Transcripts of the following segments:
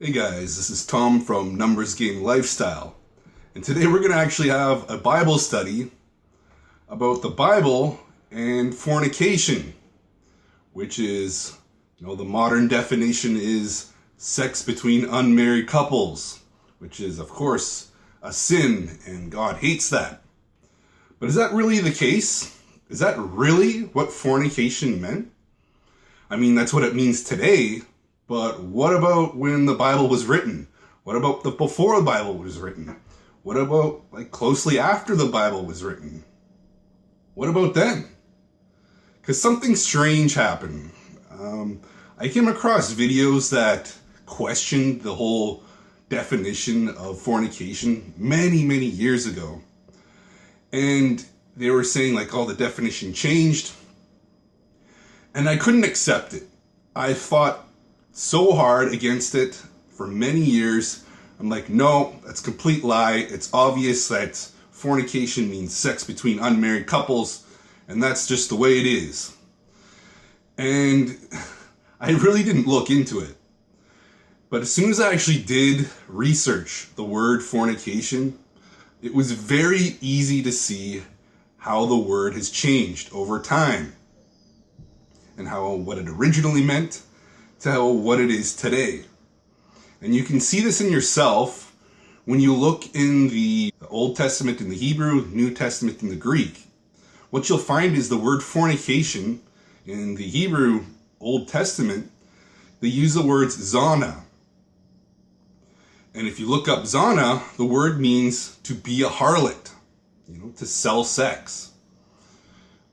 Hey guys, this is Tom from Numbers Game Lifestyle, and today we're going to actually have a Bible study about the Bible and fornication, which is, the modern definition is sex between unmarried couples, which is, of course, a sin, and God hates that. But is that really the case? Is that really what fornication meant? I mean, that's what it means today. But what about when the Bible was written? What about before the Bible was written? What about closely after the Bible was written? What about then? Because something strange happened. I came across videos that questioned the whole definition of fornication many, many years ago. And they were saying the definition changed. And I couldn't accept it. I fought so hard against it for many years. I'm like, no, that's a complete lie. It's obvious that fornication means sex between unmarried couples, and that's just the way it is. And I really didn't look into it. But as soon as I actually did research the word fornication, it was very easy to see how the word has changed over time and what it originally meant to what it is today. And you can see this in yourself when you look in the Old Testament in the Hebrew, New Testament in the Greek. What you'll find is the word fornication in the Hebrew Old Testament, they use the words zana. And if you look up zana, the word means to be a harlot, to sell sex.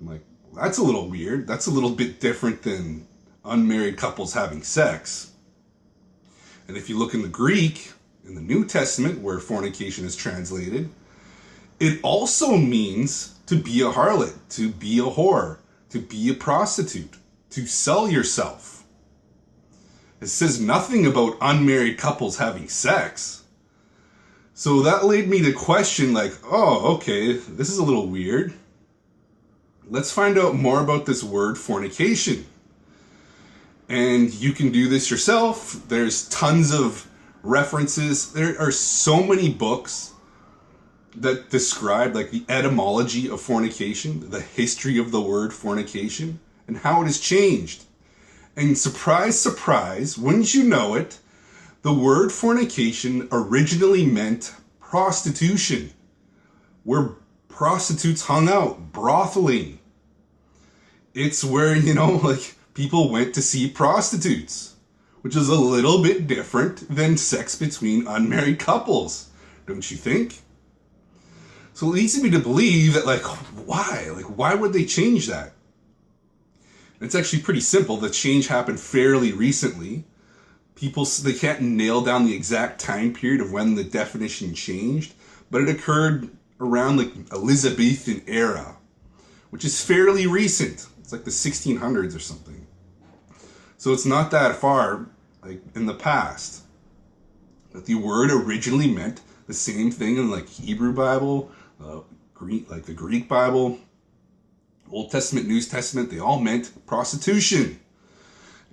I'm like, well, that's a little weird. That's a little bit different than unmarried couples having sex. And if you look in the Greek, in the New Testament, where fornication is translated, it also means to be a harlot, to be a whore, to be a prostitute, to sell yourself. It says nothing about unmarried couples having sex. So that led me to question okay, this is a little weird. Let's find out more about this word fornication. And you can do this yourself. There's tons of references. There are so many books that describe the etymology of fornication, the history of the word fornication, and how it has changed. And surprise, surprise, wouldn't you know it, the word fornication originally meant prostitution, where prostitutes hung out, brotheling. It's where, people went to see prostitutes, which is a little bit different than sex between unmarried couples, don't you think? So it leads me to believe that, why? Why would they change that? It's actually pretty simple. The change happened fairly recently. They can't nail down the exact time period of when the definition changed, but it occurred around Elizabethan era, which is fairly recent. It's the 1600s or something. So it's not that far, in the past. But the word originally meant the same thing in Hebrew Bible, Greek, the Greek Bible, Old Testament, New Testament. They all meant prostitution.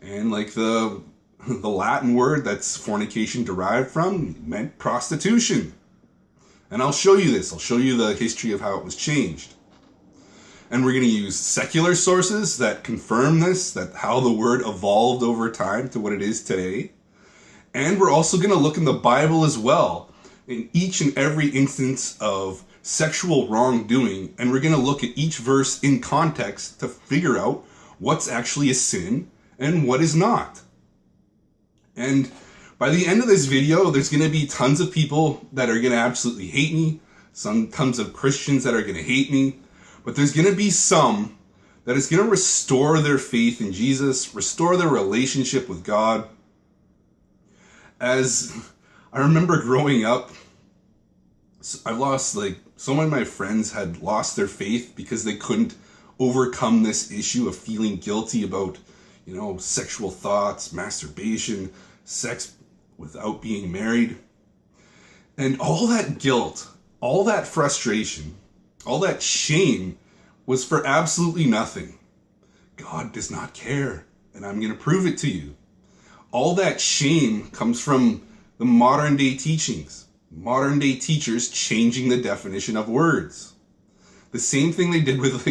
And the Latin word that's fornication derived from meant prostitution. And I'll show you this. I'll show you the history of how it was changed. And we're going to use secular sources that confirm this, that how the word evolved over time to what it is today. And we're also going to look in the Bible as well, in each and every instance of sexual wrongdoing. And we're going to look at each verse in context to figure out what's actually a sin and what is not. And by the end of this video, there's going to be tons of people that are going to absolutely hate me, tons of Christians that are going to hate me. But there's going to be some that is going to restore their faith in Jesus, restore their relationship with God. As I remember growing up, I lost, so many of my friends had lost their faith because they couldn't overcome this issue of feeling guilty about, sexual thoughts, masturbation, sex without being married. And all that guilt, all that frustration, all that shame was for absolutely nothing. God does not care, and I'm going to prove it to you. all that shame comes from the modern day teachings. Modern day teachers changing the definition of words. The same thing they did with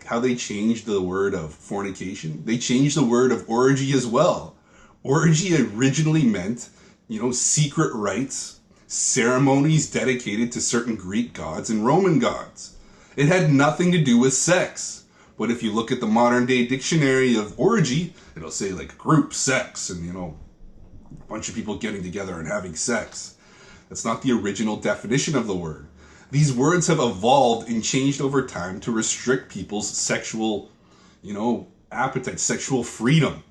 how they changed the word of fornication. They changed the word of orgy as well. Orgy originally meant, secret rites, ceremonies dedicated to certain Greek gods and Roman gods. It had nothing to do with sex. But if you look at the modern day dictionary of orgy, it'll say like group sex and, a bunch of people getting together and having sex. That's not the original definition of the word. These words have evolved and changed over time to restrict people's sexual, appetite, sexual freedom.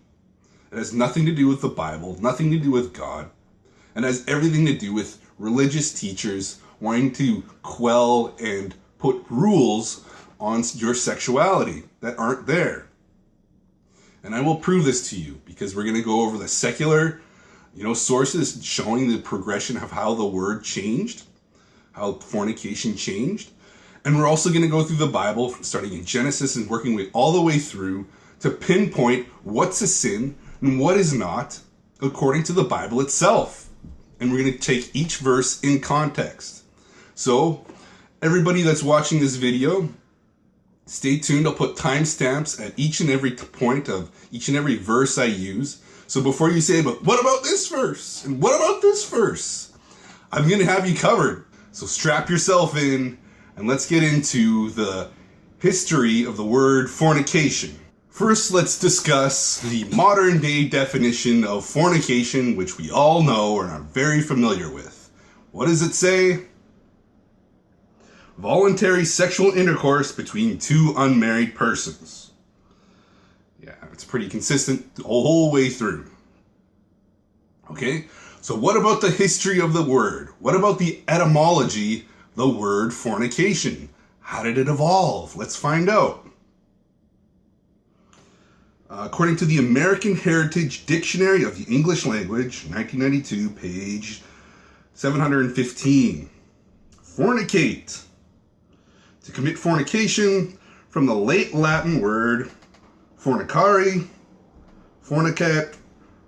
It has nothing to do with the Bible, nothing to do with God, and has everything to do with religious teachers wanting to quell and put rules on your sexuality that aren't there. And I will prove this to you because we're going to go over the secular, sources showing the progression of how the word changed, how fornication changed. And we're also going to go through the Bible, starting in Genesis and working all the way through to pinpoint what's a sin and what is not, according to the Bible itself. And we're going to take each verse in context. So, everybody that's watching this video, stay tuned. I'll put timestamps at each and every point of each and every verse I use. So before you say, but what about this verse? And what about this verse? I'm going to have you covered. So strap yourself in and let's get into the history of the word fornication. First, let's discuss the modern day definition of fornication, which we all know and are very familiar with. What does it say? Voluntary sexual intercourse between two unmarried persons. Yeah, it's pretty consistent the whole way through. Okay, so what about the history of the word? What about the etymology, the word fornication? How did it evolve? Let's find out. According to the American Heritage Dictionary of the English Language, 1992, page 715. Fornicate. To commit fornication, from the late Latin word fornicare, fornicat,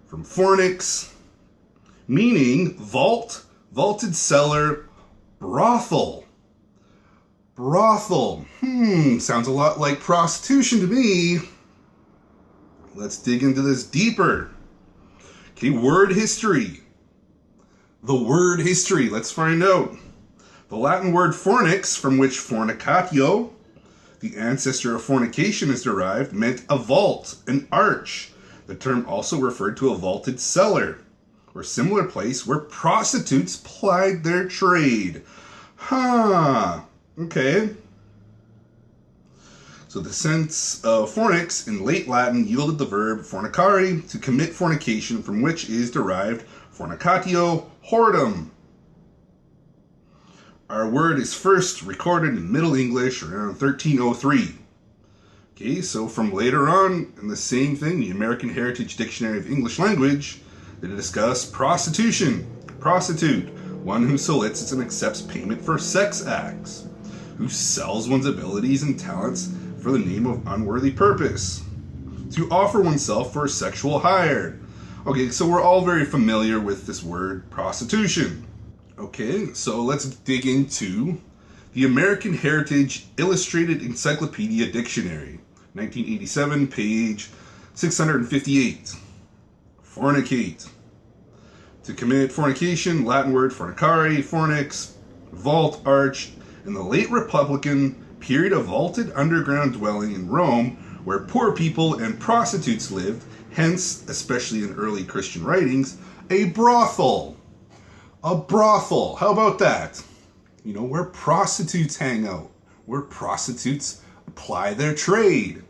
from fornix, meaning vault, vaulted cellar, brothel. Brothel. Sounds a lot like prostitution to me. Let's dig into this deeper. Okay, word history. The word history, let's find out. The Latin word fornix, from which fornicatio, the ancestor of fornication, is derived, meant a vault, an arch. The term also referred to a vaulted cellar, or similar place where prostitutes plied their trade. Okay. So the sense of fornix in late Latin yielded the verb fornicare, to commit fornication, from which is derived fornicatio, whoredom. Our word is first recorded in Middle English around 1303. Okay, so from later on, in the same thing, the American Heritage Dictionary of English Language, they discuss prostitution. Prostitute, one who solicits and accepts payment for sex acts, who sells one's abilities and talents for the name of unworthy purpose, to offer oneself for sexual hire. Okay, so we're all very familiar with this word prostitution. Okay, so let's dig into the American Heritage Illustrated Encyclopedia Dictionary, 1987, page 658. Fornicate. To commit fornication, Latin word fornicare, fornix, vault, arch. In the late Republican period, a vaulted underground dwelling in Rome where poor people and prostitutes lived, hence, especially in early Christian writings, a brothel. A brothel. How about that? Where prostitutes hang out, where prostitutes apply their trade.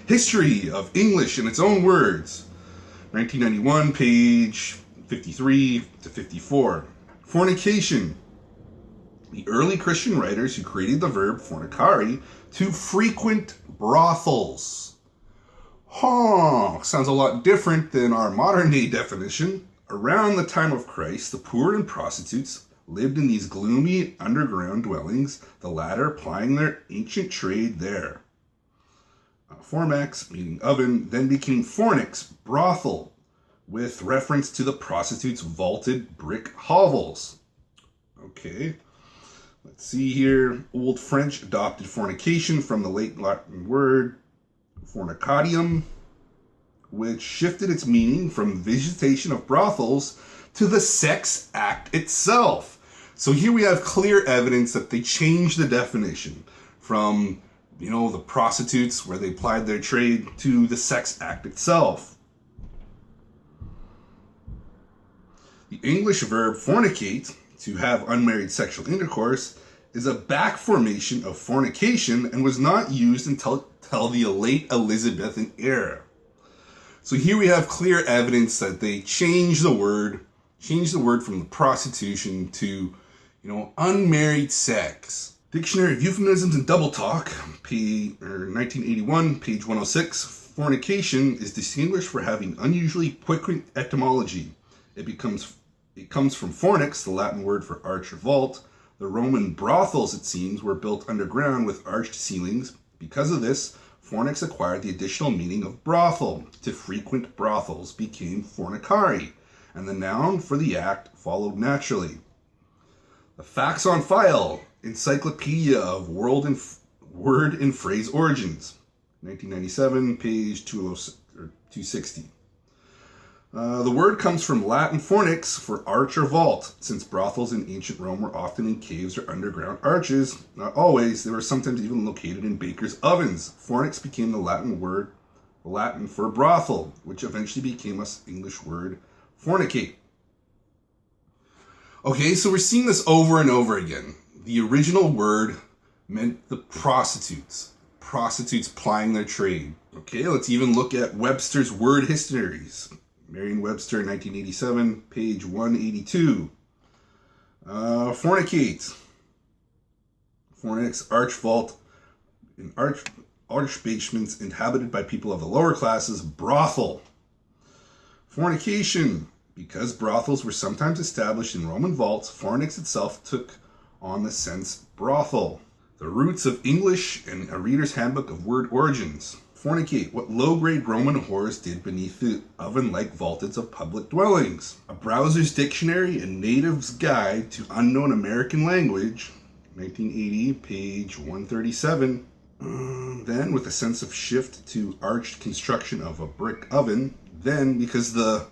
History of English in its own words, 1991, page 53 to 54. Fornication. The early Christian writers who created the verb fornicare, to frequent brothels. Sounds a lot different than our modern day definition. Around the time of Christ, the poor and prostitutes lived in these gloomy underground dwellings, the latter plying their ancient trade there. formex, meaning oven, then became fornix, brothel, with reference to the prostitutes' vaulted brick hovels. Okay, let's see here. Old French adopted fornication from the late Latin word fornicatium, which shifted its meaning from visitation of brothels to the sex act itself. So here we have clear evidence that they changed the definition from, the prostitutes where they applied their trade to the sex act itself. The English verb fornicate, to have unmarried sexual intercourse, is a back formation of fornication and was not used until the late Elizabethan era. So here we have clear evidence that they changed the word from the prostitution to, unmarried sex. Dictionary of Euphemisms and Double Talk, 1981, page 106. Fornication is distinguished for having unusually piquant etymology. It comes from fornix, the Latin word for arch or vault. The Roman brothels, it seems, were built underground with arched ceilings. Because of this, fornix acquired the additional meaning of brothel. To frequent brothels became fornicari, and the noun for the act followed naturally. The Facts on File, Encyclopedia of Word and Phrase Origins, 1997, page 260. The word comes from Latin fornix for arch or vault, since brothels in ancient Rome were often in caves or underground arches. Not always, they were sometimes even located in bakers' ovens. Fornix became the Latin for brothel, which eventually became an English word, fornicate. Okay, so we're seeing this over and over again. The original word meant the prostitutes plying their trade. Okay, let's even look at Webster's word histories. Merriam-Webster, 1987, page 182. Fornicate. Fornix, arch vault, in arch basements inhabited by people of the lower classes. Brothel. Fornication. Because brothels were sometimes established in Roman vaults, fornix itself took on the sense brothel. The roots of English and a reader's handbook of word origins. Fornicate, what low-grade Roman whores did beneath the oven-like vaulteds of public dwellings. A Browser's Dictionary and Native's Guide to Unknown American Language, 1980, page 137. Then, with a sense of shift to arched construction of a brick oven, then, because the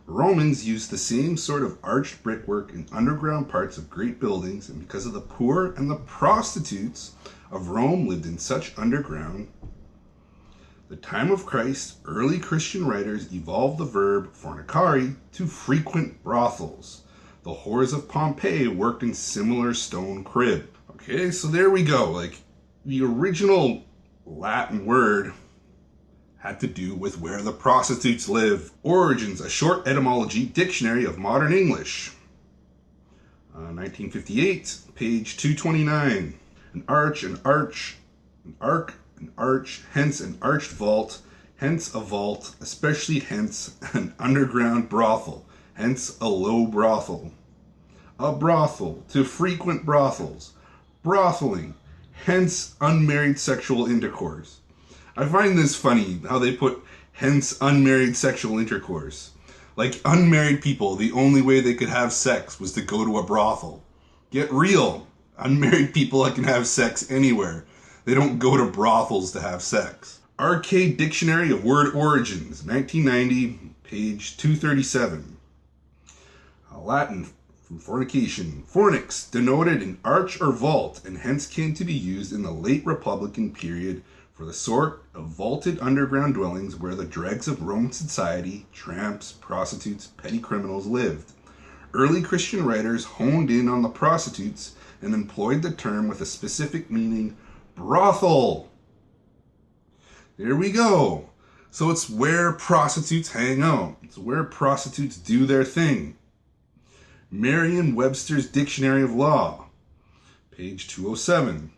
Romans used the same sort of arched brickwork in underground parts of great buildings, and because of the poor and the prostitutes of Rome lived in such underground, the time of Christ, early Christian writers evolved the verb fornicari to frequent brothels. The whores of Pompeii worked in similar stone crib. Okay, so there we go. Like, the original Latin word had to do with where the prostitutes live. Origins, a short etymology dictionary of modern English. 1958, page 229. An arch, an arch, an arc, an arch, hence an arched vault, hence a vault, especially hence an underground brothel, hence a low brothel. A brothel, to frequent brothels. Brotheling, hence unmarried sexual intercourse. I find this funny, how they put hence unmarried sexual intercourse. Like, unmarried people, the only way they could have sex was to go to a brothel. Get real. Unmarried people can have sex anywhere. They don't go to brothels to have sex. Arcade Dictionary of Word Origins, 1990, page 237. Latin from fornication. Fornix denoted an arch or vault, and hence came to be used in the late Republican period for the sort of vaulted underground dwellings where the dregs of Roman society, tramps, prostitutes, petty criminals lived. Early Christian writers honed in on the prostitutes and employed the term with a specific meaning, brothel. There we go. So it's where prostitutes hang out. It's where prostitutes do their thing. Merriam-Webster's Dictionary of Law, page 207.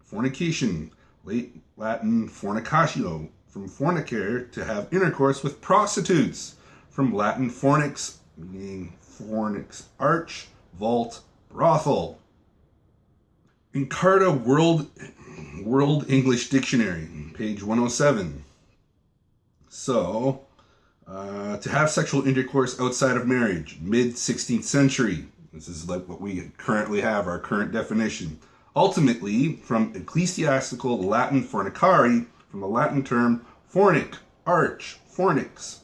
Fornication, late Latin fornicatio, from fornicare, to have intercourse with prostitutes, from Latin fornix, meaning fornix, arch, vault, brothel. Encarta World English Dictionary, page 107. So, to have sexual intercourse outside of marriage, mid-16th century. This is like what we currently have, our current definition. Ultimately, from ecclesiastical Latin fornicari, from the Latin term fornic, arch, fornix.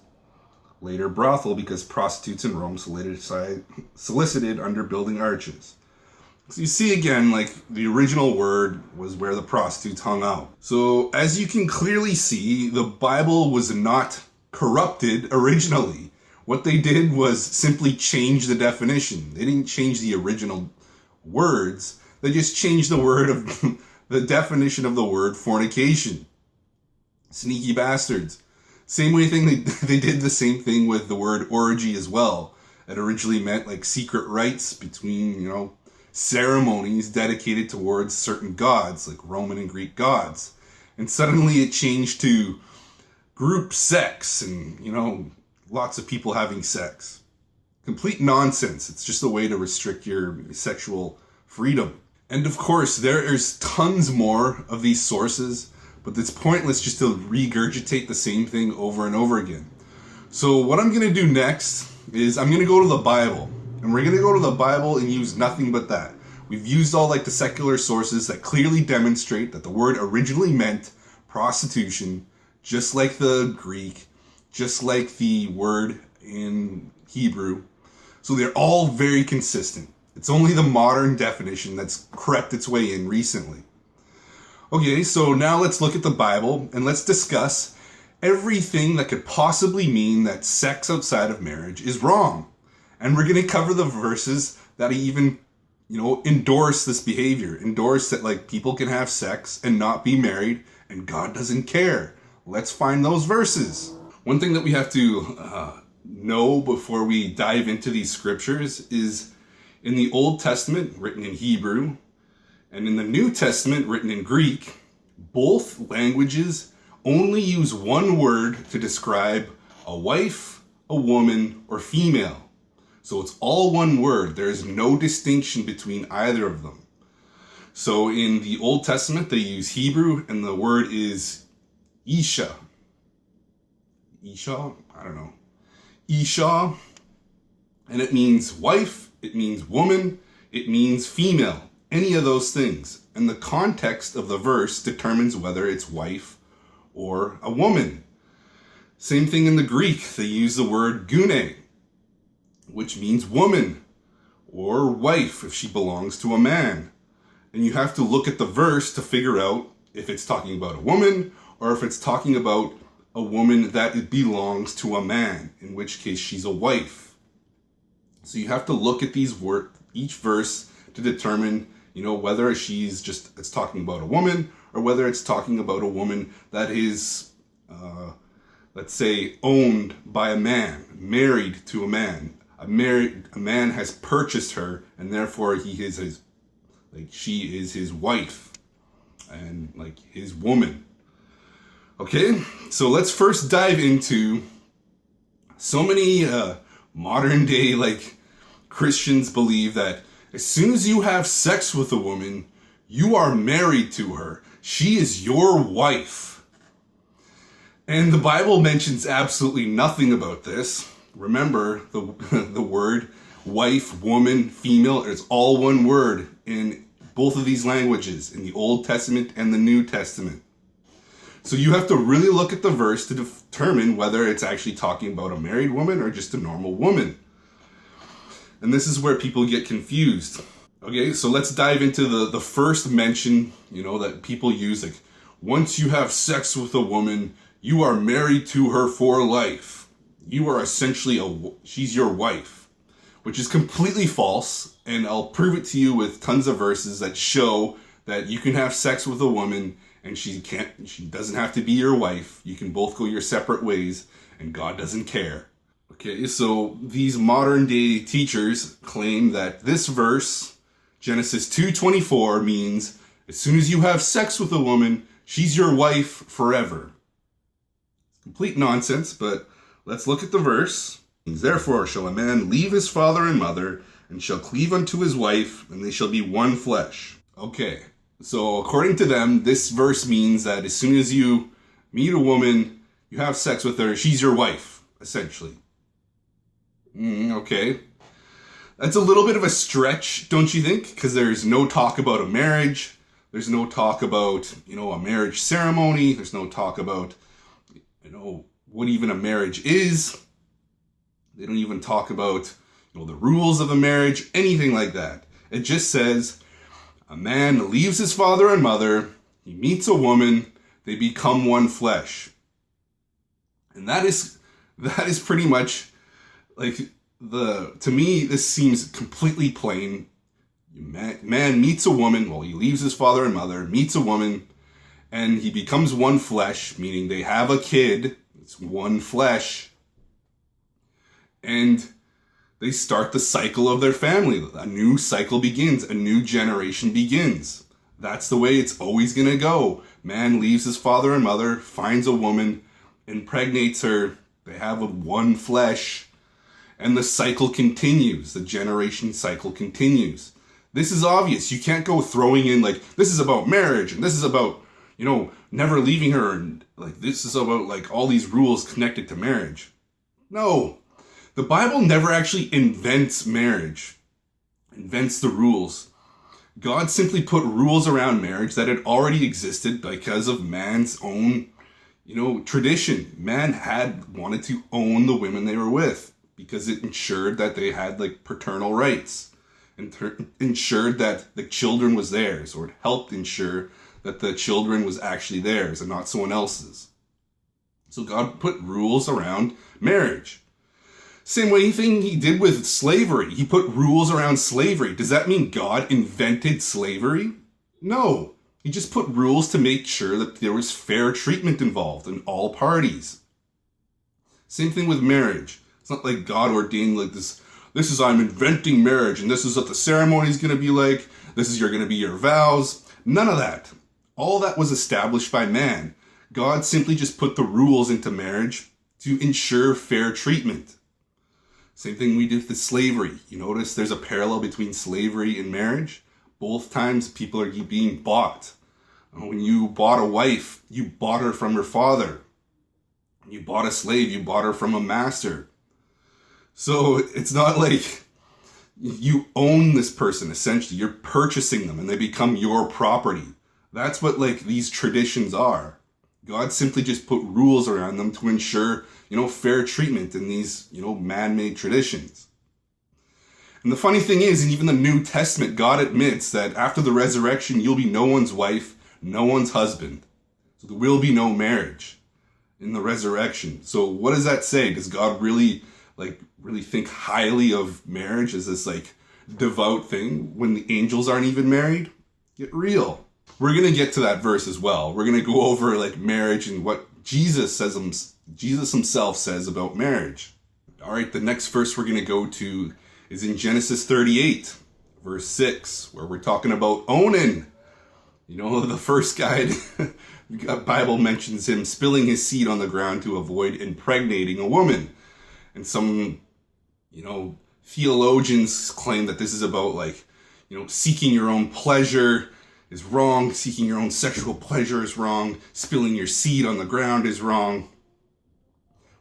Later brothel, because prostitutes in Rome solicited under building arches. So you see again, like the original word was where the prostitutes hung out. So as you can clearly see, the Bible was not corrupted originally. What they did was simply change the definition. They didn't change the original words. They just changed the word of the definition of the word fornication. Sneaky bastards. Same way they did the same thing with the word orgy as well. It originally meant like secret rites between, ceremonies dedicated towards certain gods, like Roman and Greek gods. And suddenly it changed to group sex and, lots of people having sex. Complete nonsense. It's just a way to restrict your sexual freedom. And of course, there's tons more of these sources, but it's pointless just to regurgitate the same thing over and over again. So what I'm going to do next is I'm going to go to the Bible. And we're going to go to the Bible and use nothing but that. We've used all like the secular sources that clearly demonstrate that the word originally meant prostitution, just like the Greek, just like the word in Hebrew. So they're all very consistent. It's only the modern definition that's crept its way in recently. Okay, so now let's look at the Bible and let's discuss everything that could possibly mean that sex outside of marriage is wrong. And we're going to cover the verses that even, endorse this behavior, endorse that like people can have sex and not be married and God doesn't care. Let's find those verses. One thing that we have to know before we dive into these scriptures is in the Old Testament, written in Hebrew, and in the New Testament, written in Greek, both languages only use one word to describe a wife, a woman, or female. So it's all one word. There is no distinction between either of them. So in the Old Testament, they use Hebrew, and the word is Isha. Isha? I don't know. Isha, and it means wife, it means woman, it means female. Any of those things. And the context of the verse determines whether it's wife or a woman. Same thing in the Greek. They use the word gune, which means woman, or wife if she belongs to a man. And you have to look at the verse to figure out if it's talking about a woman or if it's talking about a woman that belongs to a man, in which case she's a wife. So you have to look at each verse to determine, whether it's talking about a woman or whether it's talking about a woman that is, let's say, owned by a man, married to a man. A man has purchased her, and therefore she is his wife and like his woman. Okay, so let's first dive into so many modern day Christians believe that as soon as you have sex with a woman, you are married to her. She is your wife. And the Bible mentions absolutely nothing about this. Remember, the word wife, woman, female, it's all one word in both of these languages, in the Old Testament and the New Testament. So you have to really look at the verse to determine whether it's actually talking about a married woman or just a normal woman. And this is where people get confused. Okay, so let's dive into the first mention, that people use. Like, once you have sex with a woman, you are married to her for life. You are essentially she's your wife, which is completely false. And I'll prove it to you with tons of verses that show that you can have sex with a woman and she doesn't have to be your wife. You can both go your separate ways and God doesn't care. Okay, so these modern day teachers claim that this verse, Genesis 2:24, means as soon as you have sex with a woman, she's your wife forever. Complete nonsense, but let's look at the verse. Therefore shall a man leave his father and mother, and shall cleave unto his wife, and they shall be one flesh. Okay, so according to them, this verse means that as soon as you meet a woman, you have sex with her, she's your wife, essentially. Okay. That's a little bit of a stretch, don't you think? Because there's no talk about a marriage. There's no talk about, a marriage ceremony. There's no talk about, what even a marriage is. They don't even talk about, the rules of a marriage, anything like that. It just says a man leaves his father and mother, he meets a woman, they become one flesh. And that is pretty much like to me, this seems completely plain. Man meets a woman, he leaves his father and mother, meets a woman, and he becomes one flesh, meaning they have a kid. It's one flesh. And they start the cycle of their family. A new cycle begins. A new generation begins. That's the way it's always going to go. Man leaves his father and mother, finds a woman, impregnates her. They have one flesh. And the cycle continues. The generation cycle continues. This is obvious. You can't go throwing in this is about marriage and this is about, never leaving her. And this is about all these rules connected to marriage. No. The Bible never actually invents marriage, invents the rules. God simply put rules around marriage that had already existed because of man's own, tradition. Man had wanted to own the women they were with because it ensured that they had paternal rights and ensured that the children was theirs, or it helped ensure that the children was actually theirs and not someone else's. So God put rules around marriage. Same way thing he did with slavery. He put rules around slavery. Does that mean God invented slavery? No. He just put rules to make sure that there was fair treatment involved in all parties. Same thing with marriage. It's not like God ordained this is I'm inventing marriage and this is what the ceremony is going to be like. This is going to be your vows. None of that. All that was established by man. God simply just put the rules into marriage to ensure fair treatment. Same thing we did with slavery. You notice there's a parallel between slavery and marriage. Both times people are being bought. When you bought a wife, you bought her from her father. When you bought a slave, you bought her from a master. So it's not like you own this person, essentially. You're purchasing them and they become your property. That's what these traditions are. God simply just put rules around them to ensure, fair treatment in these, man-made traditions. And the funny thing is, in even the New Testament, God admits that after the resurrection, you'll be no one's wife, no one's husband. So there will be no marriage in the resurrection. So what does that say? Does God really think highly of marriage as this devout thing when the angels aren't even married? Get real. We're going to get to that verse as well. We're going to go over marriage and what Jesus himself says about marriage. All right, the next verse we're going to go to is in Genesis 38, verse 6, where we're talking about Onan. The first guy, the Bible mentions him spilling his seed on the ground to avoid impregnating a woman. And some, theologians claim that this is about seeking your own pleasure is wrong, seeking your own sexual pleasure is wrong, spilling your seed on the ground is wrong,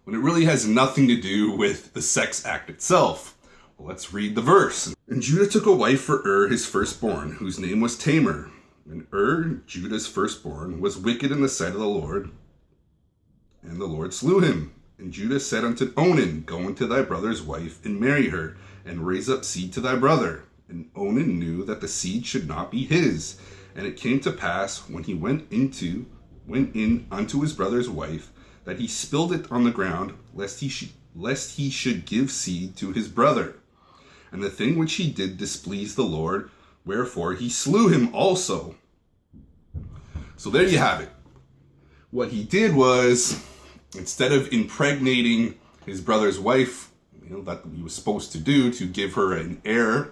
when it really has nothing to do with the sex act itself. Well, let's read the verse. And Judah took a wife for his firstborn, whose name was Tamar. And Judah's firstborn, was wicked in the sight of the Lord, and the Lord slew him. And Judah said unto Onan, Go unto thy brother's wife, and marry her, and raise up seed to thy brother. And Onan knew that the seed should not be his. And it came to pass, when he went in unto his brother's wife, that he spilled it on the ground, lest he should give seed to his brother. And the thing which he did displeased the Lord, wherefore he slew him also. So there you have it. What he did was, instead of impregnating his brother's wife, that he was supposed to do to give her an heir,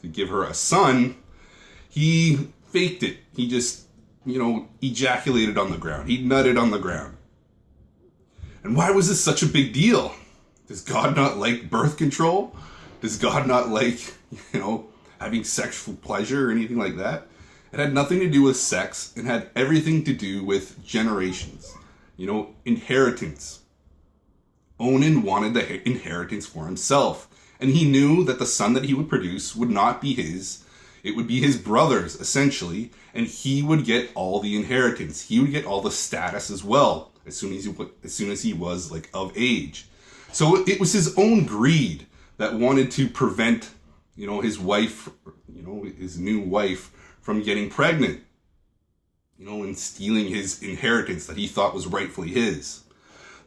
to give her a son, he faked it. He just, ejaculated on the ground. He nutted on the ground. And why was this such a big deal? Does God not like birth control? Does God not like, having sexual pleasure or anything like that? It had nothing to do with sex and had everything to do with generations. Inheritance. Onan wanted the inheritance for himself, and he knew that the son that he would produce would not be his. It would be his brother's, essentially, and he would get all the inheritance. He would get all the status as well, as soon as he was of age. So it was his own greed that wanted to prevent, his wife, his new wife from getting pregnant, and stealing his inheritance that he thought was rightfully his.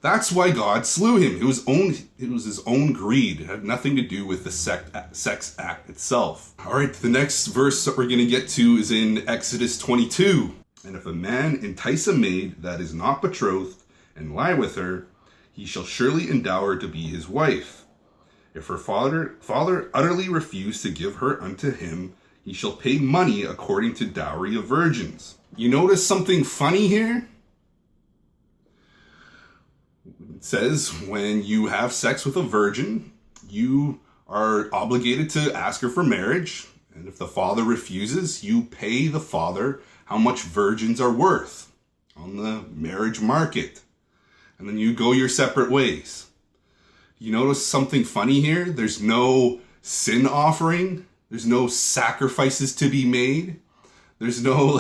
That's why God slew him. It was his own greed. It had nothing to do with the sex act itself. All right, the next verse that we're going to get to is in Exodus 22. And if a man entice a maid that is not betrothed and lie with her, he shall surely endow her to be his wife. If her father utterly refuse to give her unto him, he shall pay money according to dowry of virgins. You notice something funny here? It says when you have sex with a virgin, you are obligated to ask her for marriage. And if the father refuses, you pay the father how much virgins are worth on the marriage market. And then you go your separate ways. You notice something funny here? There's no sin offering. There's no sacrifices to be made. There's no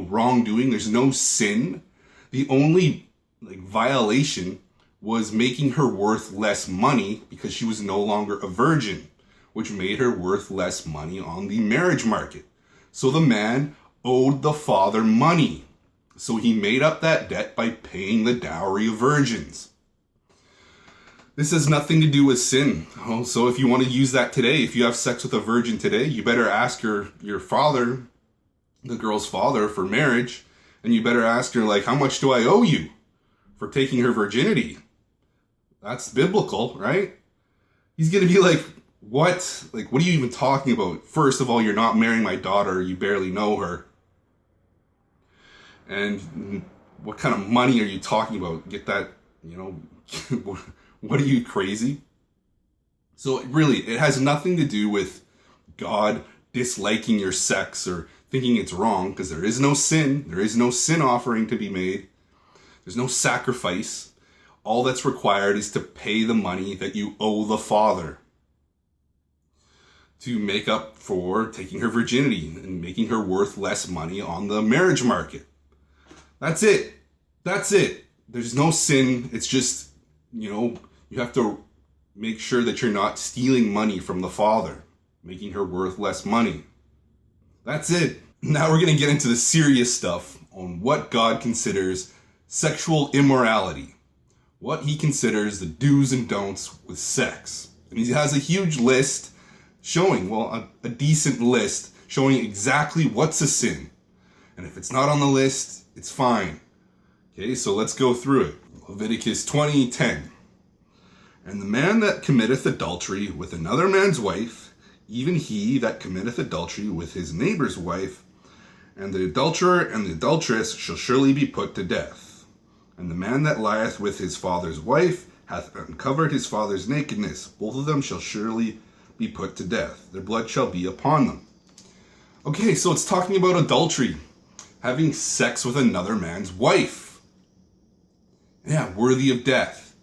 wrongdoing. There's no sin. The only violation was making her worth less money because she was no longer a virgin, which made her worth less money on the marriage market. So the man owed the father money. So he made up that debt by paying the dowry of virgins. This has nothing to do with sin. So if you want to use that today, if you have sex with a virgin today, you better ask your father, the girl's father, for marriage. And you better ask her, how much do I owe you for taking her virginity? That's biblical, right? He's going to be like, what? What are you even talking about? First of all, you're not marrying my daughter. You barely know her. And what kind of money are you talking about? Get that, what are you, crazy? So it has nothing to do with God disliking your sex or thinking it's wrong, because there is no sin. There is no sin offering to be made. There's no sacrifice. All that's required is to pay the money that you owe the father to make up for taking her virginity and making her worth less money on the marriage market. That's it. That's it. There's no sin. It's just, you have to make sure that you're not stealing money from the father, making her worth less money. That's it. Now we're going to get into the serious stuff on what God considers sexual immorality, what he considers the do's and don'ts with sex. And he has a huge list showing, a decent list showing exactly what's a sin. And if it's not on the list, it's fine. Okay, so let's go through it. Leviticus 20:10. And the man that committeth adultery with another man's wife, even he that committeth adultery with his neighbor's wife, and the adulterer and the adulteress shall surely be put to death. And the man that lieth with his father's wife hath uncovered his father's nakedness. Both of them shall surely be put to death. Their blood shall be upon them. Okay, so it's talking about adultery. Having sex with another man's wife. Yeah, worthy of death.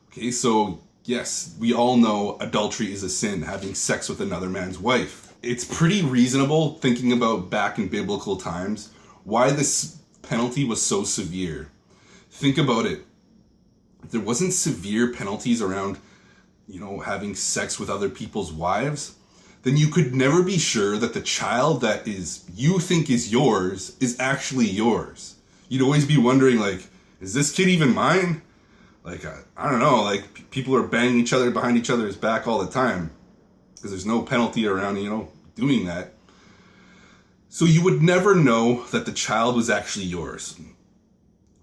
Okay, so yes, we all know adultery is a sin, having sex with another man's wife. It's pretty reasonable, thinking about back in biblical times, why this penalty was so severe. Think about it. If there wasn't severe penalties around, having sex with other people's wives, then you could never be sure that the child that you think is yours is actually yours. You'd always be wondering, is this kid even mine? I don't know, people are banging each other behind each other's back all the time because there's no penalty around, doing that. So you would never know that the child was actually yours.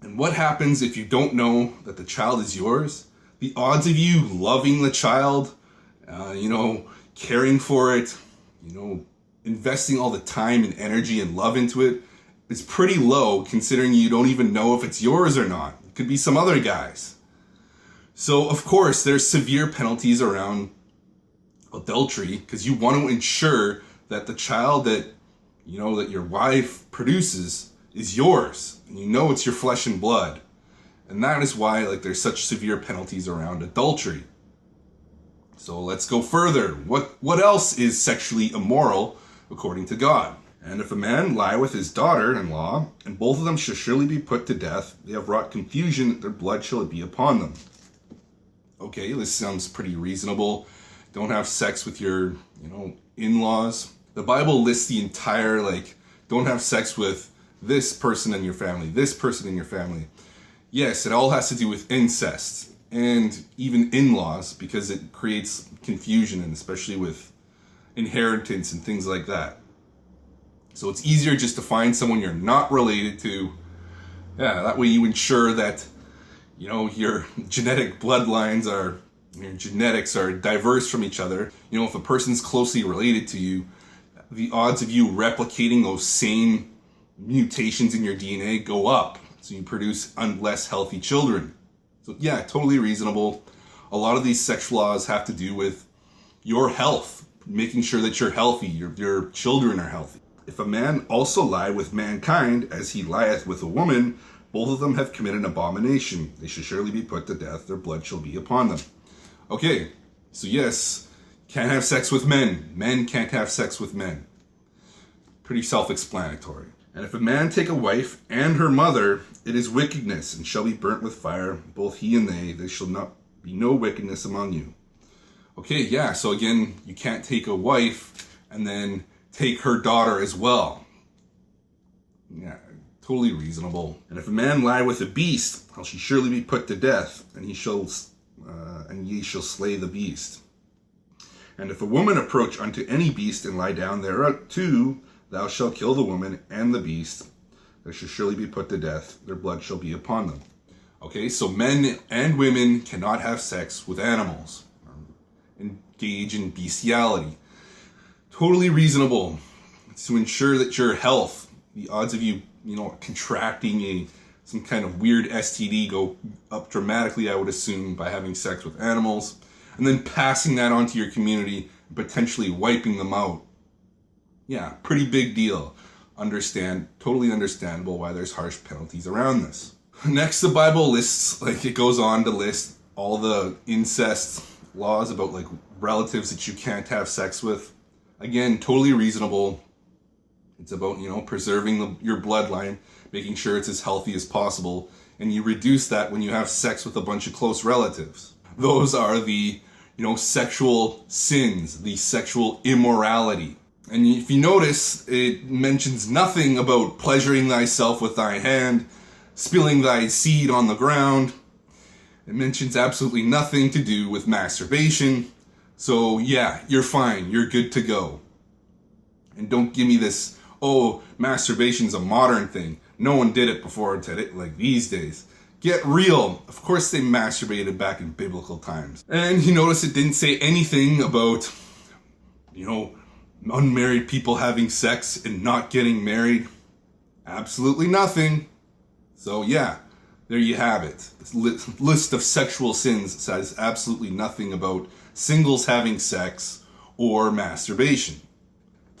And what happens if you don't know that the child is yours? The odds of you loving the child, caring for it, investing all the time and energy and love into it, is pretty low, considering you don't even know if it's yours or not. It could be some other guy's. So, of course, there's severe penalties around adultery because you want to ensure that the child that you know that your wife produces is yours, and you know it's your flesh and blood. And that is why like there's such severe penalties around adultery. So let's go further. What else is sexually immoral according to God? And if a man lie with his daughter-in-law, and both of them shall surely be put to death, they have wrought confusion, their blood shall be upon them. Okay, this sounds pretty reasonable. Don't have sex with your, in-laws. The Bible lists the entire, don't have sex with this person in your family, this person in your family. Yes, it all has to do with incest and even in-laws, because it creates confusion, and especially with inheritance and things like that. So it's easier just to find someone you're not related to. Yeah, that way you ensure that, your genetic bloodlines your genetics are diverse from each other. If a person's closely related to you, the odds of you replicating those same mutations in your DNA go up. So you produce less healthy children. So yeah, totally reasonable. A lot of these sexual laws have to do with your health, making sure that you're healthy, your children are healthy. If a man also lie with mankind, as he lieth with a woman, both of them have committed an abomination. They shall surely be put to death, their blood shall be upon them. Okay, so yes, can't have sex with men. Men can't have sex with men. Pretty self-explanatory. And if a man take a wife and her mother, it is wickedness, and shall be burnt with fire, both he and they. There shall not be no wickedness among you. Okay, yeah, so again, you can't take a wife and then take her daughter as well. Yeah, totally reasonable. And if a man lie with a beast, he shall surely be put to death, and ye shall slay the beast. And if a woman approach unto any beast and lie down thereto, thou shalt kill the woman and the beast. They shall surely be put to death. Their blood shall be upon them. Okay, so men and women cannot have sex with animals, engage in bestiality. Totally reasonable. To ensure that your health, the odds of you, contracting some kind of weird STD go up dramatically, I would assume, by having sex with animals, and then passing that on to your community, potentially wiping them out. Yeah, pretty big deal. Totally understandable why there's harsh penalties around this. Next, the Bible lists, it goes on to list all the incest laws about, relatives that you can't have sex with. Again, totally reasonable. It's about, preserving your bloodline, making sure it's as healthy as possible, and you reduce that when you have sex with a bunch of close relatives. Those are the, sexual sins, the sexual immorality. And if you notice, it mentions nothing about pleasuring thyself with thy hand, spilling thy seed on the ground. It mentions absolutely nothing to do with masturbation. So yeah, you're fine. You're good to go. And don't give me this, masturbation's a modern thing. No one did it before today, these days. Get real. Of course they masturbated back in biblical times. And you notice it didn't say anything about, unmarried people having sex and not getting married. Absolutely nothing. So yeah, there you have it. This list of sexual sins says absolutely nothing about singles having sex or masturbation.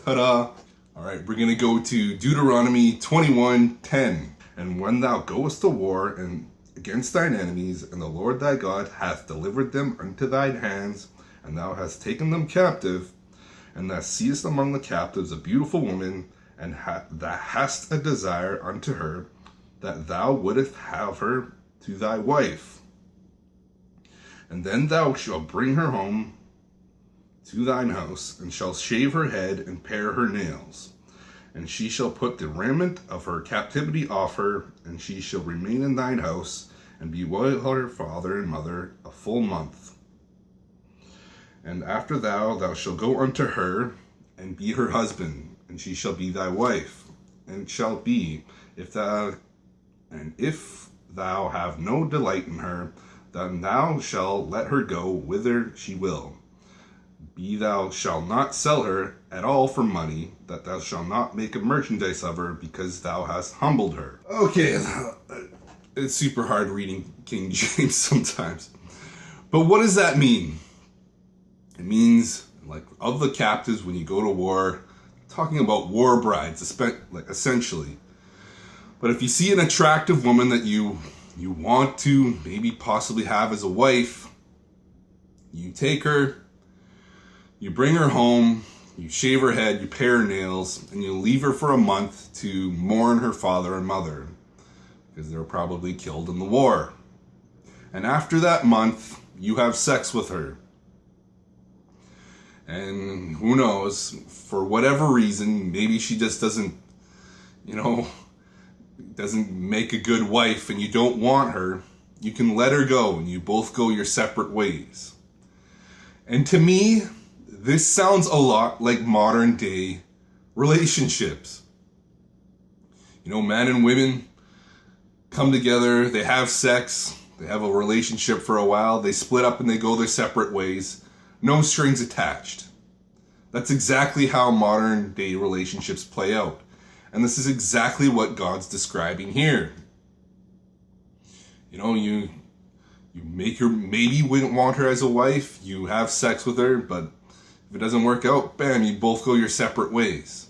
Ta-da! Alright, we're going to go to Deuteronomy 21:10. And when thou goest to war and against thine enemies, and the Lord thy God hath delivered them unto thine hands, and thou hast taken them captive, and thou seest among the captives a beautiful woman, and thou hast a desire unto her, that thou wouldest have her to thy wife. And then thou shalt bring her home to thine house, and shalt shave her head and pare her nails. And she shall put the raiment of her captivity off her, and she shall remain in thine house, and be with her father and mother a full month. And after thou shalt go unto her, and be her husband, and she shall be thy wife. And it shall be, if thou have no delight in her, then thou shalt let her go whither she will. Thou shalt not sell her at all for money, that thou shalt not make a merchandise of her, because thou hast humbled her. Okay, it's super hard reading King James sometimes. But what does that mean? It means, of the captives, when you go to war, talking about war brides, essentially. But if you see an attractive woman that you want to maybe possibly have as a wife, you take her, you bring her home, you shave her head, you pare her nails, and you leave her for a month to mourn her father and mother, because they were probably killed in the war. And after that month, you have sex with her. And who knows, for whatever reason, maybe she just doesn't make a good wife and you don't want her, you can let her go and you both go your separate ways. And to me, this sounds a lot like modern day relationships. Men and women come together, they have sex, they have a relationship for a while, they split up and they go their separate ways. No strings attached. That's exactly how modern day relationships play out. And this is exactly what God's describing here. You make her, maybe you wouldn't want her as a wife, you have sex with her, but if it doesn't work out, bam, you both go your separate ways.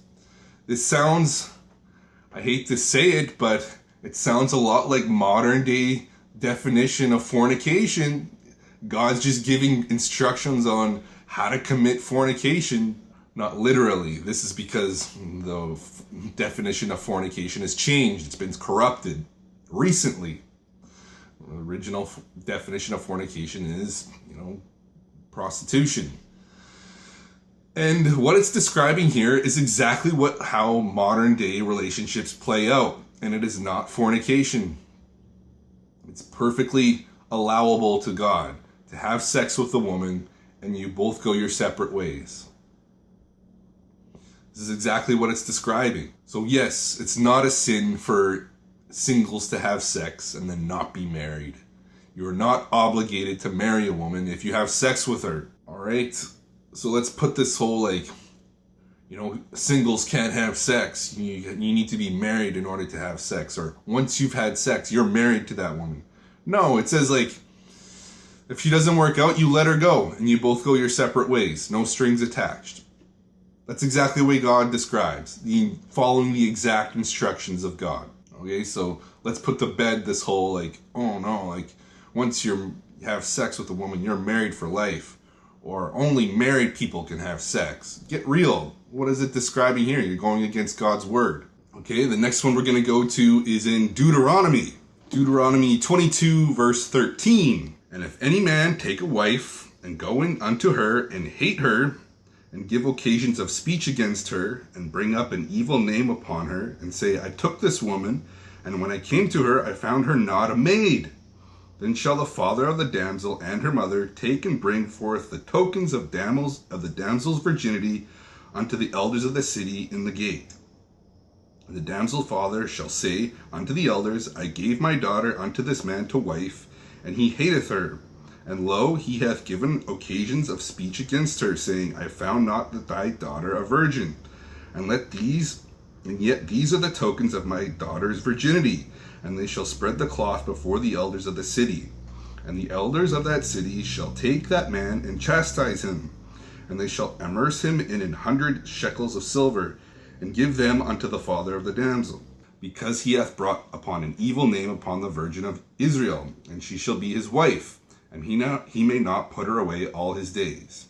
This sounds, I hate to say it, but it sounds a lot like modern day definition of fornication. God's just giving instructions on how to commit fornication, not literally. This is because the definition of fornication has changed. It's been corrupted recently. The original definition of fornication is, prostitution. And what it's describing here is exactly how modern day relationships play out. And it is not fornication. It's perfectly allowable to God to have sex with a woman and you both go your separate ways. This is exactly what it's describing. So yes, it's not a sin for singles to have sex and then not be married. You are not obligated to marry a woman if you have sex with her. All right? So let's put this whole singles can't have sex. You need to be married in order to have sex. Or once you've had sex, you're married to that woman. No, it says if she doesn't work out, you let her go and you both go your separate ways. No strings attached. That's exactly the way God describes, following the exact instructions of God. Okay, so let's put to bed this whole once you have sex with a woman, you're married for life. Or only married people can have sex. Get real. What is it describing here? You're going against God's word. Okay, the next one we're going to go to is in Deuteronomy. Deuteronomy 22, verse 13. And if any man take a wife, and go in unto her, and hate her, and give occasions of speech against her, and bring up an evil name upon her, and say, I took this woman, and when I came to her, I found her not a maid. Then shall the father of the damsel and her mother take and bring forth the tokens of the damsel's virginity unto the elders of the city in the gate. And the damsel's father shall say unto the elders, I gave my daughter unto this man to wife, and he hateth her. And lo, he hath given occasions of speech against her, saying, I found not thy daughter a virgin. And yet these are the tokens of my daughter's virginity. And they shall spread the cloth before the elders of the city. And the elders of that city shall take that man and chastise him. And they shall immerse him in 100 shekels of silver, and give them unto the father of the damsel, because he hath brought upon an evil name upon the virgin of Israel, and she shall be his wife, and he may not put her away all his days.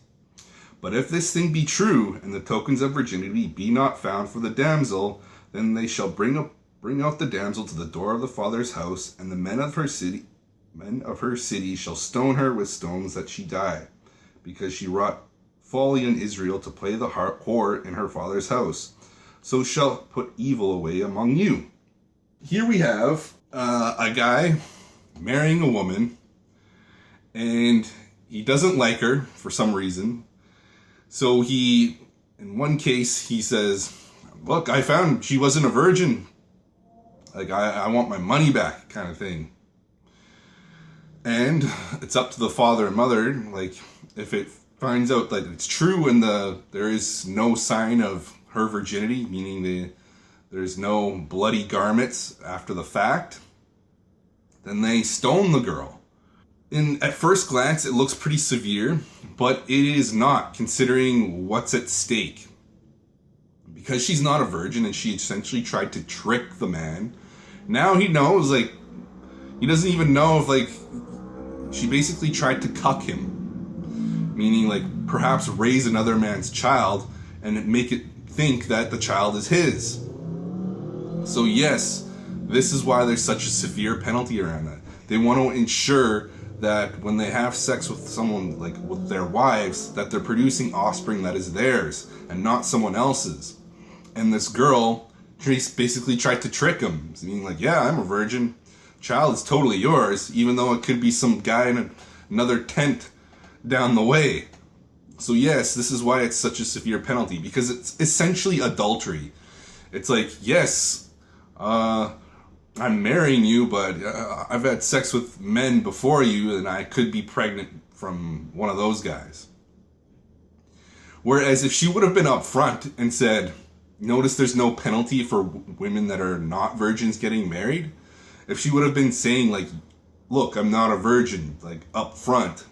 But if this thing be true, and the tokens of virginity be not found for the damsel, then they shall bring out the damsel to the door of the father's house, and the men of her city shall stone her with stones that she die, because she wrought folly in Israel to play the whore in her father's house. So shall put evil away among you. Here we have a guy marrying a woman, and he doesn't like her for some reason. So in one case, he says, look, I found she wasn't a virgin. I want my money back, kind of thing. And it's up to the father and mother, if it finds out that it's true and there is no sign of her virginity, meaning there's no bloody garments after the fact, then they stone the girl. And at first glance, it looks pretty severe, but it is not, considering what's at stake. because she's not a virgin and she essentially tried to trick the man, now he knows, like, he doesn't even know if, like, she basically tried to cuck him. Meaning, like, perhaps raise another man's child and make it think that the child is his. So yes, this is why there's such a severe penalty around that. They want to ensure that when they have sex with someone, like with their wives, that they're producing offspring that is theirs and not someone else's. And this girl basically tried to trick him, meaning like, yeah, I'm a virgin. Child is totally yours, even though it could be some guy in another tent down the way. So yes, this is why it's such a severe penalty, because it's essentially adultery. It's like, yes, I'm marrying you, but I've had sex with men before you, and I could be pregnant from one of those guys. Whereas if she would have been upfront and said, notice there's no penalty for women that are not virgins getting married. If she would have been saying, like, look, I'm not a virgin, like, up front,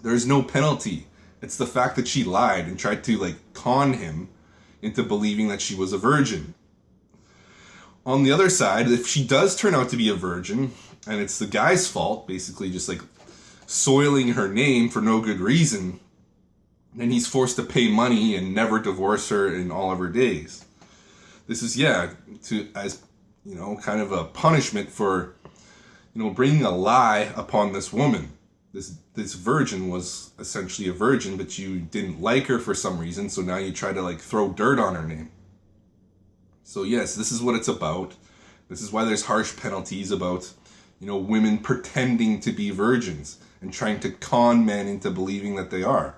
there's no penalty. It's the fact that she lied and tried to, like, con him into believing that she was a virgin. On the other side, if she does turn out to be a virgin, and it's the guy's fault, basically just, like, soiling her name for no good reason, then he's forced to pay money and never divorce her in all of her days. This is, as you know, kind of a punishment for, you know, bringing a lie upon this woman. This virgin was essentially a virgin, but you didn't like her for some reason, so now you try to, like, throw dirt on her name. So yes, this is what it's about. This is why there's harsh penalties about, you know, women pretending to be virgins and trying to con men into believing that they are.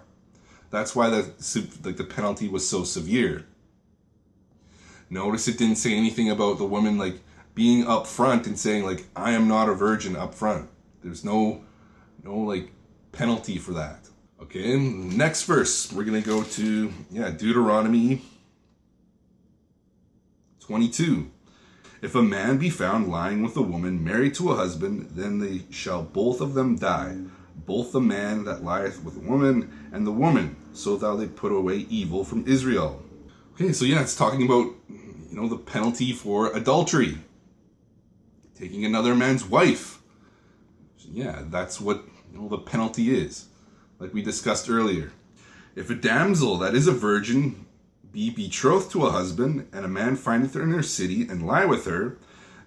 That's why the penalty was so severe. Notice it didn't say anything about the woman, like, being upfront and saying, like, I am not a virgin up front. There's no like penalty for that. Okay, next verse we're gonna go to Deuteronomy 22. If a man be found lying with a woman married to a husband, then they shall both of them die, both the man that lieth with a woman and the woman, so thou they put away evil from Israel. Okay, so it's talking about, you know, the penalty for adultery, taking another man's wife. Yeah, that's what, you know, the penalty is, like we discussed earlier. If a damsel that is a virgin be betrothed to a husband, and a man findeth her in her city, and lie with her,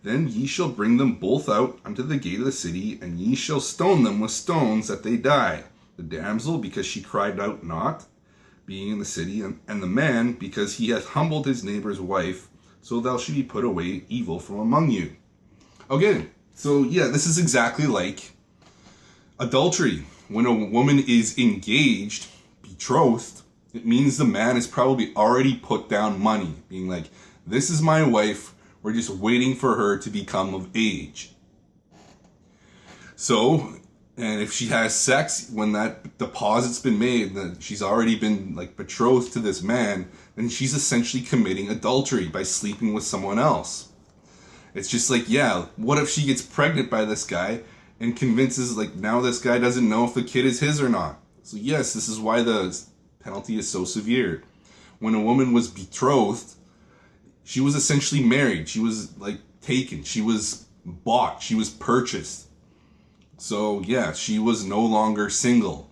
then ye shall bring them both out unto the gate of the city, and ye shall stone them with stones that they die. The damsel, because she cried out not, being in the city, and the man, because he hath humbled his neighbor's wife, so thou shalt be put away evil from among you. Okay, so this is exactly like adultery. When a woman is engaged, betrothed, it means the man is probably already put down money, being like, this is my wife, we're just waiting for her to become of age. So, and if she has sex, when that deposit's been made, that she's already been, like, betrothed to this man, then she's essentially committing adultery by sleeping with someone else. It's just like, what if she gets pregnant by this guy and convinces, like, now this guy doesn't know if the kid is his or not. So yes, this is why the penalty is so severe. When a woman was betrothed, she was essentially married. She was, like, taken. She was bought. She was purchased. So she was no longer single.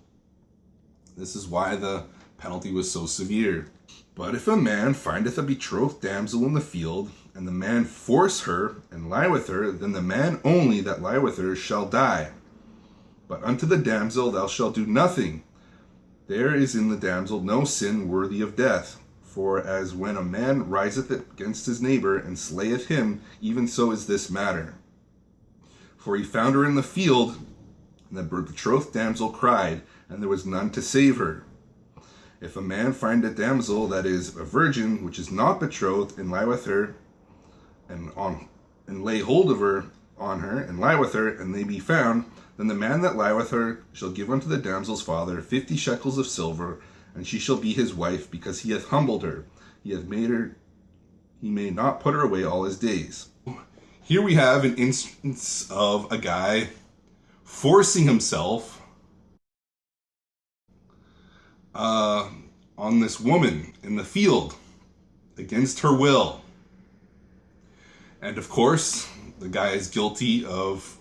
This is why the penalty was so severe. But if a man findeth a betrothed damsel in the field, and the man force her and lie with her, then the man only that lie with her shall die. But unto the damsel thou shalt do nothing. There is in the damsel no sin worthy of death. For as when a man riseth against his neighbor and slayeth him, even so is this matter. For he found her in the field, and the betrothed damsel cried, and there was none to save her. If a man find a damsel that is a virgin, which is not betrothed, and lie with her, and lay hold of her on her, and lie with her, and they be found, then the man that lie with her shall give unto the damsel's father 50 shekels of silver, and she shall be his wife, because he hath humbled her. He hath made her, he may not put her away all his days. Here we have an instance of a guy forcing himself on this woman in the field. against her will. And of course, the guy is guilty of,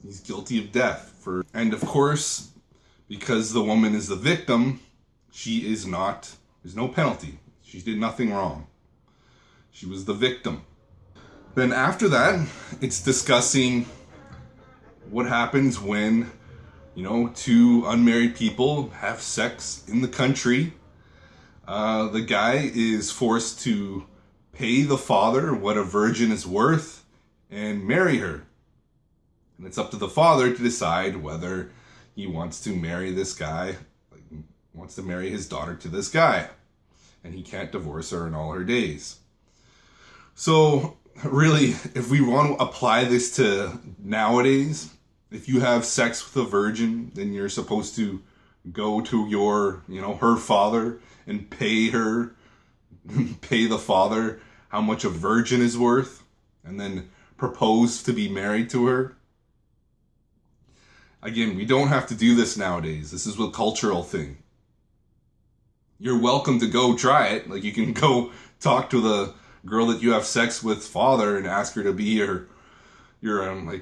he's guilty of death. And of course, because the woman is the victim, there's no penalty. She did nothing wrong. She was the victim. Then after that, it's discussing what happens when, two unmarried people have sex in the country. The guy is forced to pay the father what a virgin is worth and marry her. And it's up to the father to decide whether he wants to marry this guy, wants to marry his daughter to this guy. And he can't divorce her in all her days. So really, if we want to apply this to nowadays, if you have sex with a virgin, then you're supposed to go to your, her father and pay the father how much a virgin is worth, and then propose to be married to her. Again, we don't have to do this nowadays. This is a cultural thing. You're welcome to go try it. Like, you can go talk to the girl that you have sex with father and ask her to be your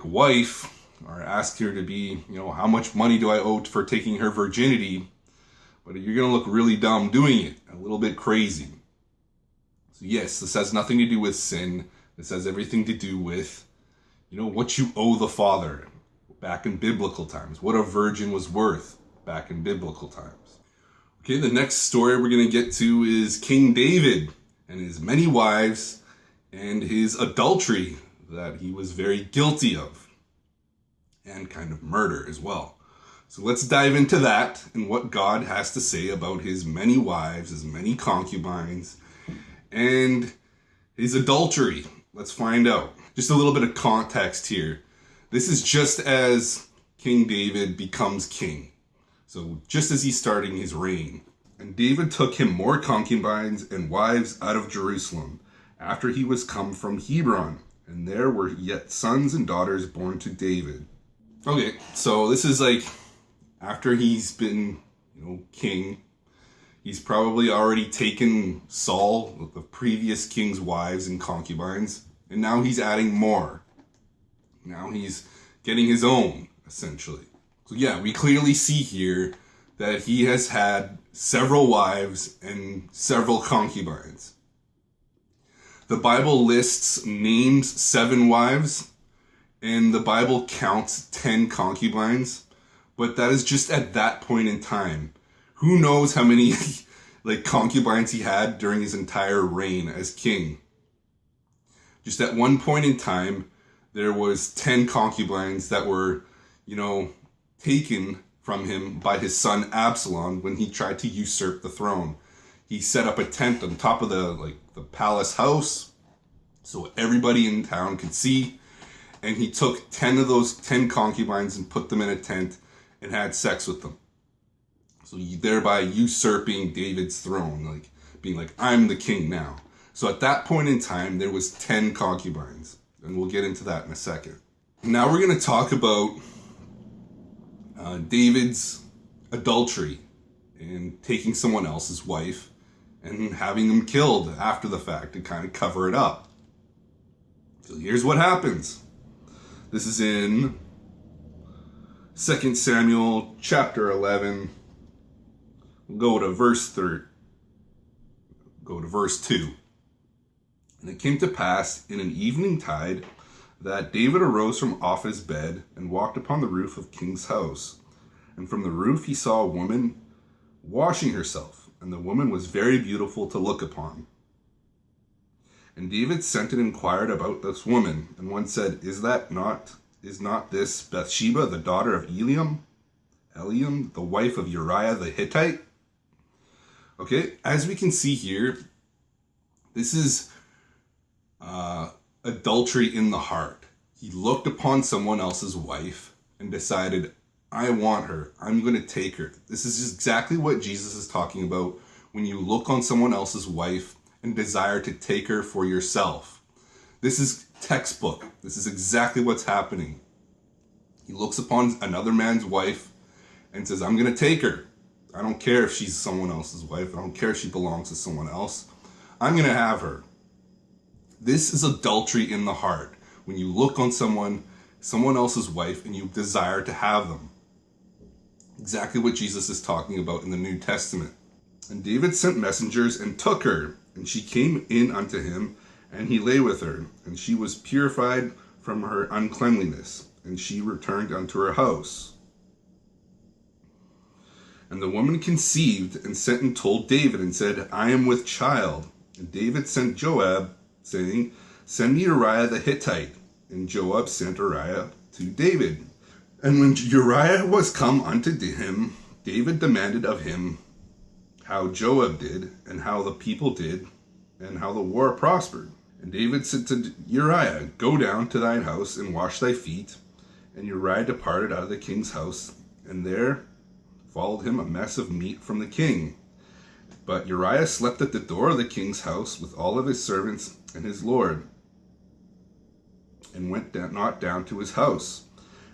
wife, or ask her to be, how much money do I owe for taking her virginity? But you're going to look really dumb doing it, a little bit crazy. So yes, this has nothing to do with sin. This has everything to do with, what you owe the father back in biblical times, what a virgin was worth back in biblical times. Okay, the next story we're going to get to is King David and his many wives and his adultery that he was very guilty of, and kind of murder as well. So let's dive into that and what God has to say about his many wives, his many concubines, and his adultery. Let's find out. Just a little bit of context here. This is just as King David becomes king. So just as he's starting his reign. And David took him more concubines and wives out of Jerusalem after he was come from Hebron. And there were yet sons and daughters born to David. Okay, so this is like after he's been, king. He's probably already taken Saul, the previous king's wives and concubines, and now he's adding more. Now he's getting his own, essentially. So yeah, we clearly see here that he has had several wives and several concubines. The Bible names 7 wives, and the Bible counts 10 concubines, but that is just at that point in time. Who knows how many concubines he had during his entire reign as king. Just at one point in time, there was 10 concubines that were, taken from him by his son Absalom when he tried to usurp the throne. He set up a tent on top of the palace house so everybody in town could see, and he took 10 of those 10 concubines and put them in a tent and had sex with them. So thereby usurping David's throne, being like, I'm the king now. So at that point in time, there was 10 concubines. And we'll get into that in a second. Now we're going to talk about David's adultery and taking someone else's wife and having them killed after the fact to kind of cover it up. So here's what happens. This is in 2 Samuel chapter 11. We'll go to verse 2. And it came to pass in an evening tide that David arose from off his bed and walked upon the roof of king's house. And from the roof he saw a woman washing herself, and the woman was very beautiful to look upon. And David sent and inquired about this woman, and one said, Is not this Bathsheba, the daughter of Eliam, the wife of Uriah the Hittite? Okay, as we can see here, this is adultery in the heart. He looked upon someone else's wife and decided, I want her. I'm going to take her. This is exactly what Jesus is talking about when you look on someone else's wife and desire to take her for yourself. This is textbook. This is exactly what's happening. He looks upon another man's wife and says, I'm going to take her. I don't care if she's someone else's wife. I don't care if she belongs to someone else. I'm going to have her. This is adultery in the heart. When you look on someone else's wife, and you desire to have them. Exactly what Jesus is talking about in the New Testament. And David sent messengers and took her, and she came in unto him, and he lay with her, and she was purified from her uncleanliness, and she returned unto her house. And the woman conceived, and sent and told David, and said, I am with child. And David sent Joab, saying, Send me Uriah the Hittite. And Joab sent Uriah to David. And when Uriah was come unto him, David demanded of him how Joab did, and how the people did, and how the war prospered. And David said to Uriah, Go down to thine house, and wash thy feet. And Uriah departed out of the king's house, and there followed him a mess of meat from the king. But Uriah slept at the door of the king's house with all of his servants and his lord, and went not down to his house.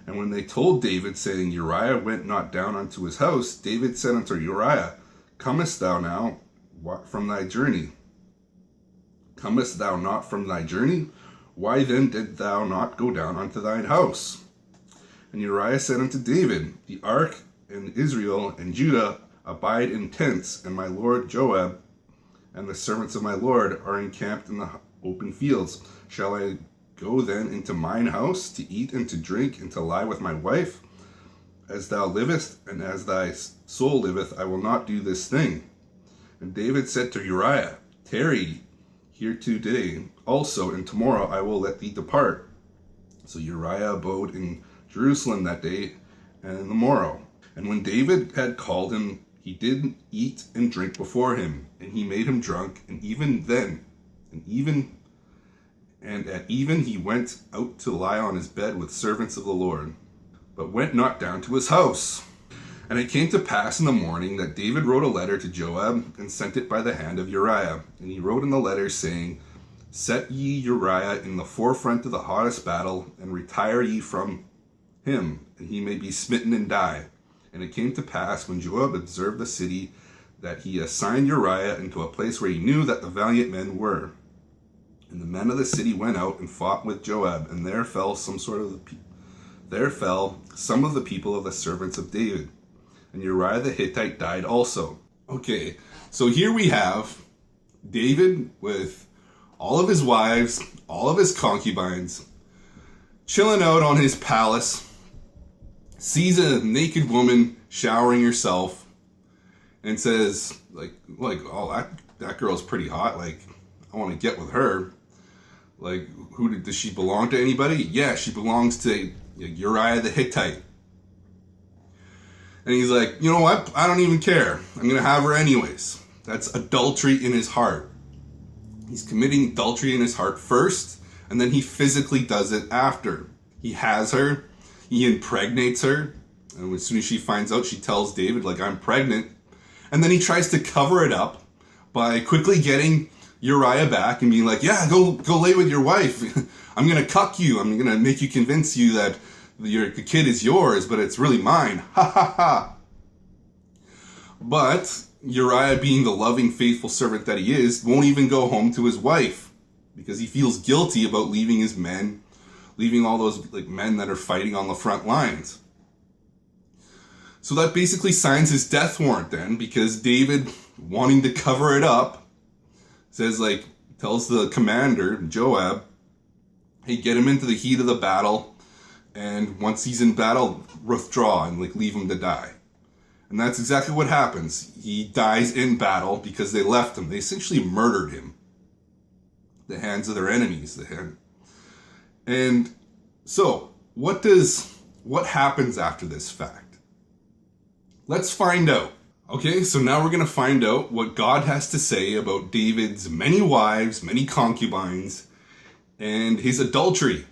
And when they told David, saying, Uriah went not down unto his house, David said unto Uriah, Comest thou now from thy journey? Comest thou not from thy journey? Why then did thou not go down unto thine house? And Uriah said unto David, The ark and Israel and Judah abide in tents, and my lord Joab and the servants of my lord are encamped in the open fields. Shall I go then into mine house to eat and to drink and to lie with my wife? As thou livest, and as thy soul liveth, I will not do this thing. And David said to Uriah, Tarry here today also, and tomorrow I will let thee depart. So Uriah abode in Jerusalem that day and in the morrow. And when David had called him, he did eat and drink before him, and he made him drunk, and at even he went out to lie on his bed with servants of the Lord, but went not down to his house. And it came to pass in the morning that David wrote a letter to Joab, and sent it by the hand of Uriah. And he wrote in the letter, saying, Set ye Uriah in the forefront of the hottest battle, and retire ye from him, and he may be smitten and die. And it came to pass, when Joab observed the city, that he assigned Uriah into a place where he knew that the valiant men were. And the men of the city went out and fought with Joab, and there fell some of the people of the servants of David. And Uriah the Hittite died also. Okay, so here we have David with all of his wives, all of his concubines, chilling out on his palace, sees a naked woman showering herself, and says, oh, that girl's pretty hot, I want to get with her. Does she belong to anybody? Yeah, she belongs to Uriah the Hittite. And he's like, you know what? I don't even care. I'm going to have her anyways. That's adultery in his heart. He's committing adultery in his heart first, and then he physically does it after. He has her, he impregnates her, and as soon as she finds out, she tells David, I'm pregnant. And then he tries to cover it up by quickly getting Uriah back and being like, yeah, go lay with your wife. I'm going to cuck you. I'm going to make you convince you that the kid is yours, but it's really mine. Ha ha ha. But Uriah, being the loving, faithful servant that he is, won't even go home to his wife because he feels guilty about leaving his men, leaving all those men that are fighting on the front lines. So that basically signs his death warrant then, because David, wanting to cover it up, says tells the commander, Joab, hey, get him into the heat of the battle, and once he's in battle, withdraw and leave him to die. And that's exactly what happens. He dies in battle because they left him. They essentially murdered him. The hands of their enemies. And so, what happens after this fact? Let's find out. Okay, so now we're going to find out what God has to say about David's many wives, many concubines, and his adultery.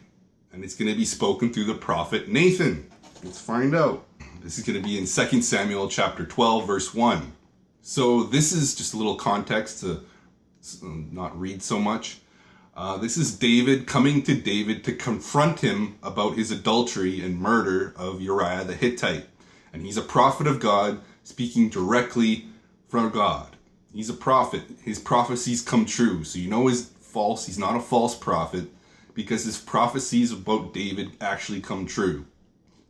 And it's going to be spoken through the prophet Nathan. Let's find out. This is going to be in 2 Samuel chapter 12, verse 1. So this is just a little context to not read so much. This is David coming to David to confront him about his adultery and murder of Uriah the Hittite. And he's a prophet of God speaking directly from God. He's a prophet. His prophecies come true. So you know he's false. He's not a false prophet because his prophecies about David actually come true.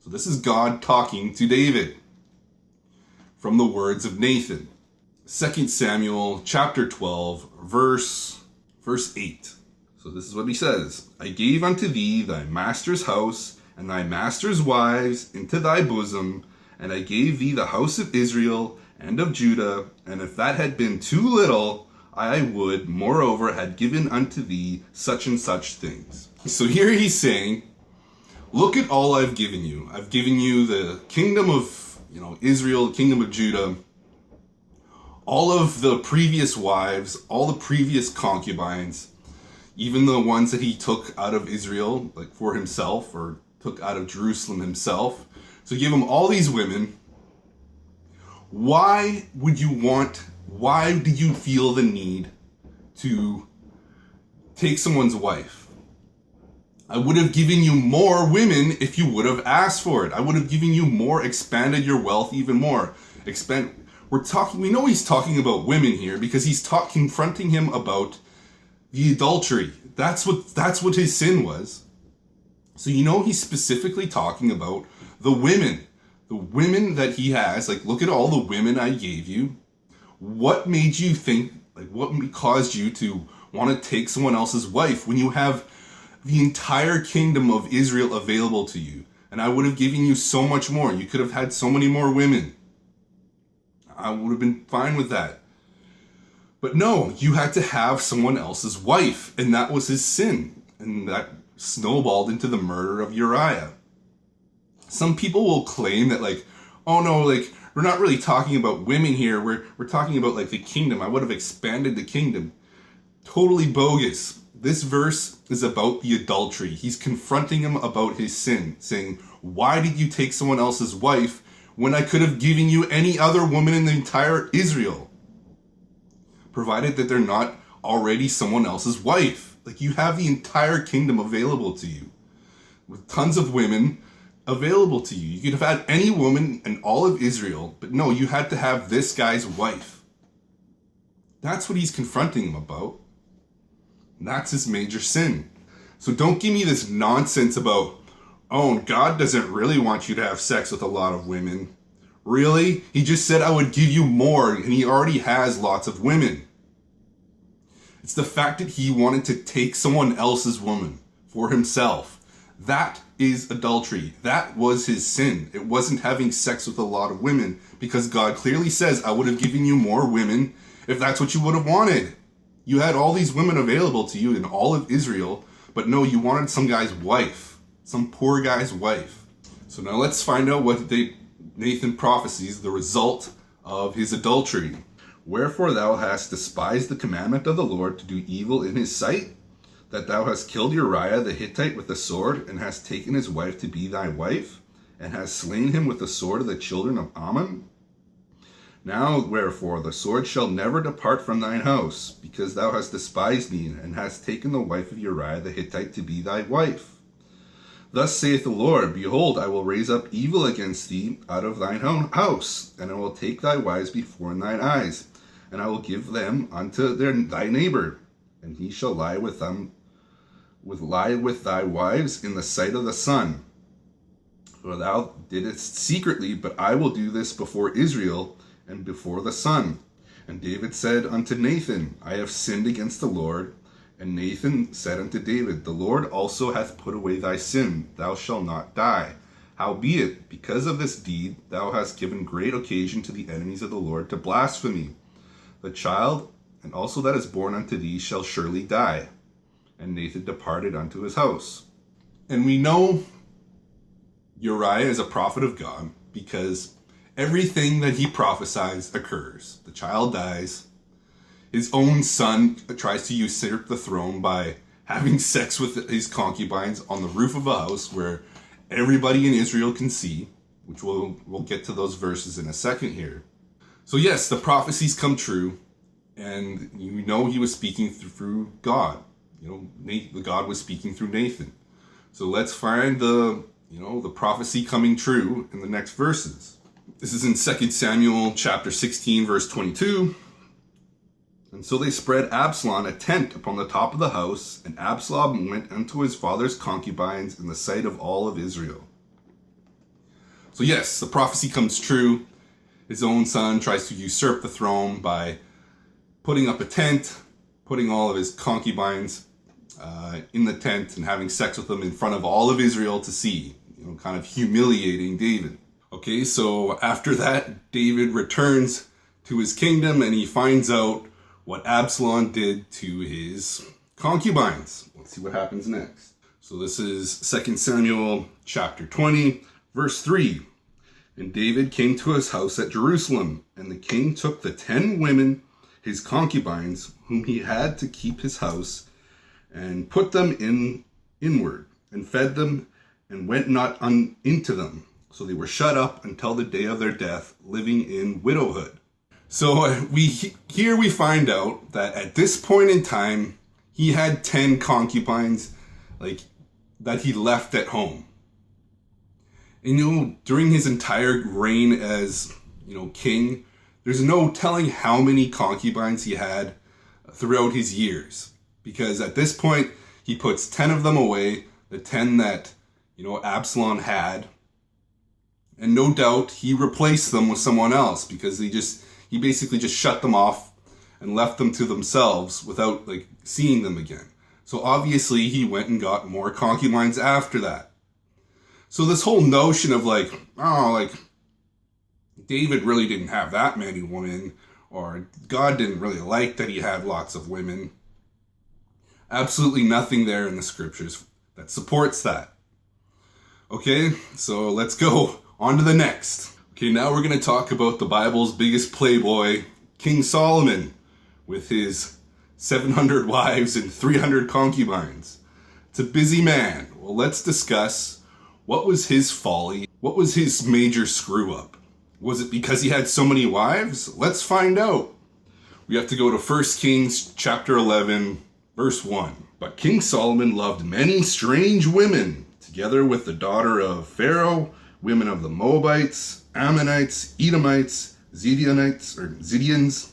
So this is God talking to David from the words of Nathan. 2 Samuel chapter 12, verse 8. So this is what he says. I gave unto thee thy master's house and thy master's wives into thy bosom, and I gave thee the house of Israel and of Judah, and if that had been too little, I would, moreover, had given unto thee such and such things. So here he's saying, look at all I've given you. I've given you the kingdom of Israel, the kingdom of Judah, all of the previous wives, all the previous concubines, even the ones that he took out of Israel, like for himself, or took out of Jerusalem himself. So give him all these women. Why did you feel the need to take someone's wife? I would have given you more women if you would have asked for it. I would have given you more, expanded your wealth even more. We know he's talking about women here because he's confronting him about the adultery. That's what his sin was. So he's specifically talking about the women that he has. Like, look at all the women I gave you. What made you think, what caused you to want to take someone else's wife when you have the entire kingdom of Israel available to you? And I would have given you so much more. You could have had so many more women. I would have been fine with that. But no, you had to have someone else's wife, and that was his sin. And that snowballed into the murder of Uriah. Some people will claim that we're not really talking about women here. We're talking about the kingdom. I would have expanded the kingdom. Totally bogus. This verse is about the adultery. He's confronting him about his sin, saying, why did you take someone else's wife when I could have given you any other woman in the entire Israel? Provided that they're not already someone else's wife. You have the entire kingdom available to you, with tons of women available to you. You could have had any woman in all of Israel, but no, you had to have this guy's wife. That's what he's confronting him about. And that's his major sin. So don't give me this nonsense about, God doesn't really want you to have sex with a lot of women. Really? He just said I would give you more, and he already has lots of women. It's the fact that he wanted to take someone else's woman for himself. That is adultery. That was his sin. It wasn't having sex with a lot of women, because God clearly says, I would have given you more women if that's what you would have wanted. You had all these women available to you in all of Israel, but no, you wanted some guy's wife, some poor guy's wife. So now let's find out what Nathan prophesies the result of his adultery. Wherefore thou hast despised the commandment of the Lord to do evil in his sight, that thou hast killed Uriah the Hittite with the sword, and hast taken his wife to be thy wife, and hast slain him with the sword of the children of Ammon? Now wherefore the sword shall never depart from thine house, because thou hast despised me, and hast taken the wife of Uriah the Hittite to be thy wife. Thus saith the Lord, Behold, I will raise up evil against thee out of thine own house, and I will take thy wives before thine eyes, and I will give them unto thy neighbor, and he shall lie with thy wives in the sight of the sun. For thou didst secretly, but I will do this before Israel and before the sun. And David said unto Nathan, I have sinned against the Lord. And Nathan said unto David, The Lord also hath put away thy sin, thou shalt not die. Howbeit, because of this deed, thou hast given great occasion to the enemies of the Lord to blaspheme. The child, and also that is born unto thee, shall surely die. And Nathan departed unto his house. And we know Uriah is a prophet of God because everything that he prophesies occurs. The child dies. His own son tries to usurp the throne by having sex with his concubines on the roof of a house where everybody in Israel can see, which we'll get to those verses in a second here. So yes, the prophecies come true, and you know he was speaking through God. God was speaking through Nathan. So let's find the prophecy coming true in the next verses. This is in 2 Samuel chapter 16, verse 22. And so they spread Absalom a tent upon the top of the house, and Absalom went unto his father's concubines in the sight of all of Israel. So yes, the prophecy comes true. His own son tries to usurp the throne by putting up a tent, putting all of his concubines in the tent and having sex with them in front of all of Israel to see, kind of humiliating David. Okay, so after that, David returns to his kingdom and he finds out what Absalom did to his concubines. Let's see what happens next. So this is 2 Samuel chapter 20, verse 3. And David came to his house at Jerusalem, and the king took the 10 women, his concubines, whom he had to keep his house, and put them inward, and fed them, and went not into them. So they were shut up until the day of their death, living in widowhood. So here we find out that at this point in time, he had 10 concubines that he left at home. And during his entire reign as, king, there's no telling how many concubines he had throughout his years. Because at this point, he puts 10 of them away, the 10 that, Absalom had. And no doubt he replaced them with someone else because he basically just shut them off and left them to themselves without seeing them again. So obviously he went and got more concubines after that. So this whole notion of David really didn't have that many women, or God didn't really like that he had lots of women. Absolutely nothing there in the scriptures that supports that. Okay, so let's go on to the next. Okay, now we're going to talk about the Bible's biggest playboy, King Solomon, with his 700 wives and 300 concubines. It's a busy man. Well, let's discuss what was his folly. What was his major screw up? Was it because he had so many wives? Let's find out. We have to go to 1 Kings chapter 11, verse 1. But King Solomon loved many strange women, together with the daughter of Pharaoh, women of the Moabites, Ammonites, Edomites, Zidonians,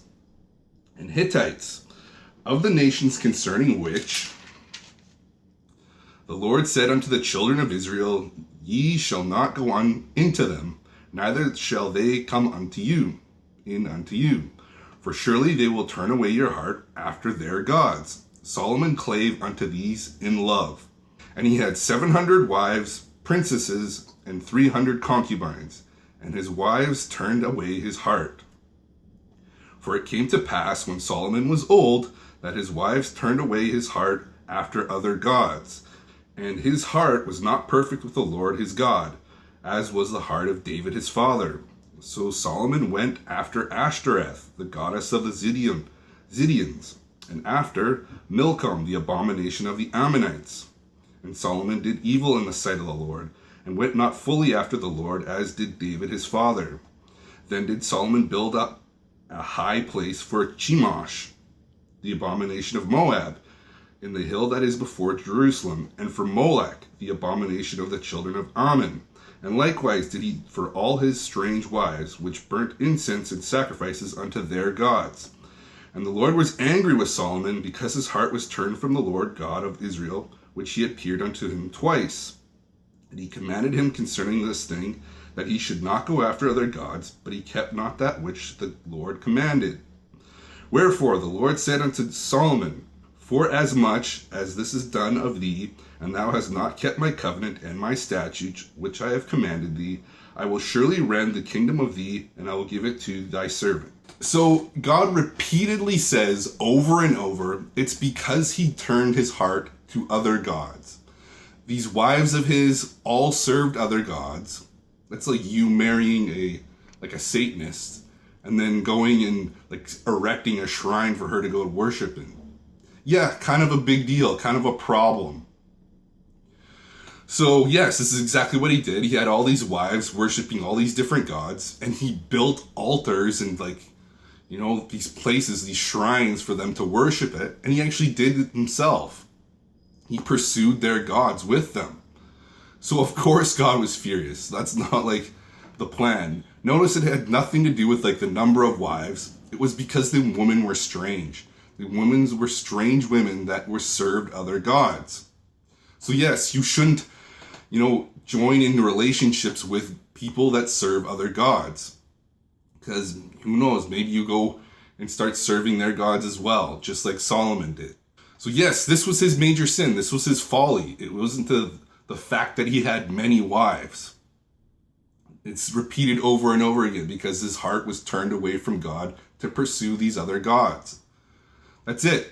and Hittites, of the nations concerning which the Lord said unto the children of Israel, Ye shall not go on into them, neither shall they come unto you, for surely they will turn away your heart after their gods. Solomon clave unto these in love. And he had 700 wives, princesses, and 300 concubines, and his wives turned away his heart. For it came to pass when Solomon was old, that his wives turned away his heart after other gods. And his heart was not perfect with the Lord his God, as was the heart of David his father. So Solomon went after Ashtoreth, the goddess of the Zidonians, and after Milcom, the abomination of the Ammonites. And Solomon did evil in the sight of the Lord, and went not fully after the Lord, as did David his father. Then did Solomon build up a high place for Chemosh, the abomination of Moab, in the hill that is before Jerusalem, and for Molech, the abomination of the children of Ammon. And likewise did he for all his strange wives, which burnt incense and sacrifices unto their gods. And the Lord was angry with Solomon, because his heart was turned from the Lord God of Israel, which he appeared unto him twice. And he commanded him concerning this thing, that he should not go after other gods, but he kept not that which the Lord commanded. Wherefore the Lord said unto Solomon, Forasmuch as this is done of thee, and thou hast not kept my covenant and my statutes, which I have commanded thee, I will surely rend the kingdom of thee, and I will give it to thy servant. So God repeatedly says over and over, it's because he turned his heart to other gods. These wives of his all served other gods. That's like you marrying a Satanist and then going and erecting a shrine for her to go worship in. Yeah, kind of a big deal, kind of a problem. So yes, this is exactly what he did. He had all these wives worshiping all these different gods, and he built altars and these places, these shrines for them to worship at, and he actually did it himself. He pursued their gods with them. So of course God was furious. That's not the plan. Notice it had nothing to do with like the number of wives. It was because the women were strange. The women were strange women that were served other gods. So yes, you shouldn't, join into relationships with people that serve other gods. Because who knows, maybe you go and start serving their gods as well, just like Solomon did. So yes, this was his major sin. This was his folly. It wasn't the fact that he had many wives. It's repeated over and over again because his heart was turned away from God to pursue these other gods. That's it.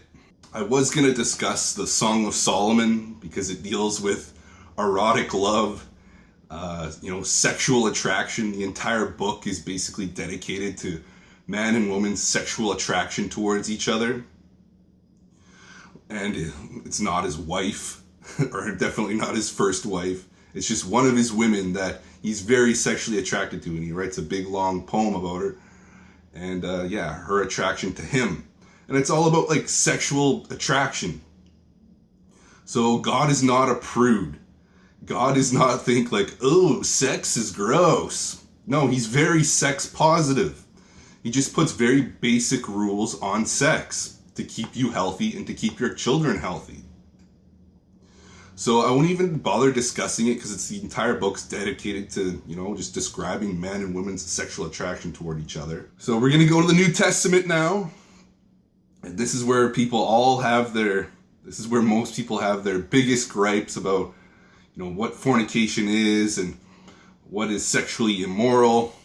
I was going to discuss the Song of Solomon because it deals with erotic love, sexual attraction. The entire book is basically dedicated to man and woman's sexual attraction towards each other. And it's not his wife, or definitely not his first wife. It's just one of his women that he's very sexually attracted to, and he writes a big long poem about her. And her attraction to him. And it's all about like sexual attraction. So God is not a prude. God does not think like, oh, sex is gross. No, he's very sex positive. He just puts very basic rules on sex to keep you healthy and to keep your children healthy. So I won't even bother discussing it because it's the entire book's dedicated to, just describing men and women's sexual attraction toward each other. So we're going to go to the New Testament now. And this is where this is where most people have their biggest gripes about, what fornication is and what is sexually immoral.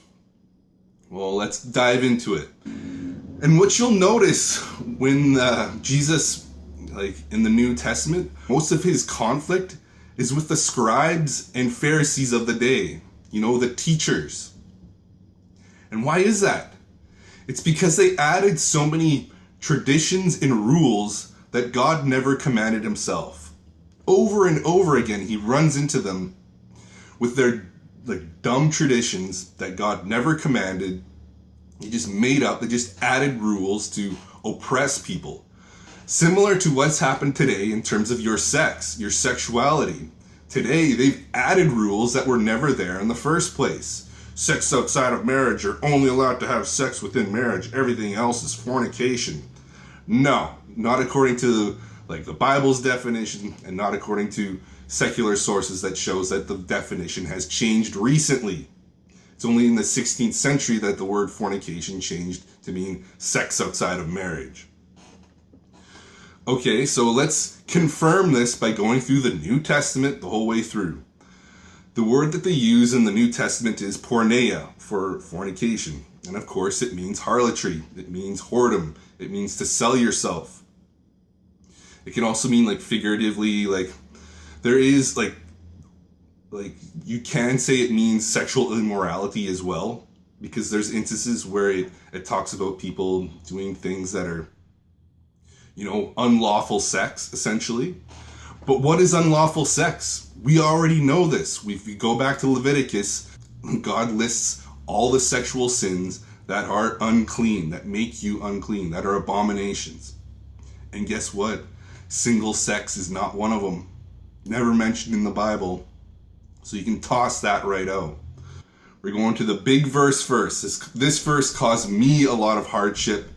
Well, let's dive into it. And what you'll notice when Jesus, in the New Testament, most of his conflict is with the scribes and Pharisees of the day, the teachers. And why is that? It's because they added so many traditions and rules that God never commanded himself. Over and over again, he runs into them with their dumb traditions that God never commanded. He just made up, they just added rules to oppress people. Similar to what's happened today in terms of your sex, your sexuality. Today, they've added rules that were never there in the first place. Sex outside of marriage, you're only allowed to have sex within marriage. Everything else is fornication. No, not according to the Bible's definition, and not according to secular sources that shows that the definition has changed recently. It's only in the 16th century that the word fornication changed to mean sex outside of marriage. Okay, so let's confirm this by going through the New Testament the whole way through. The word that they use in the New Testament is porneia, for fornication. And of course, it means harlotry. It means whoredom. It means to sell yourself. It can also mean figuratively, there is you can say it means sexual immorality as well, because there's instances where it talks about people doing things that are, unlawful sex, essentially. But what is unlawful sex? We already know this. If we go back to Leviticus, God lists all the sexual sins that are unclean, that make you unclean, that are abominations. And guess what? Single sex is not one of them. Never mentioned in the Bible. So you can toss that right out. We're going to the big verse first. This verse caused me a lot of hardship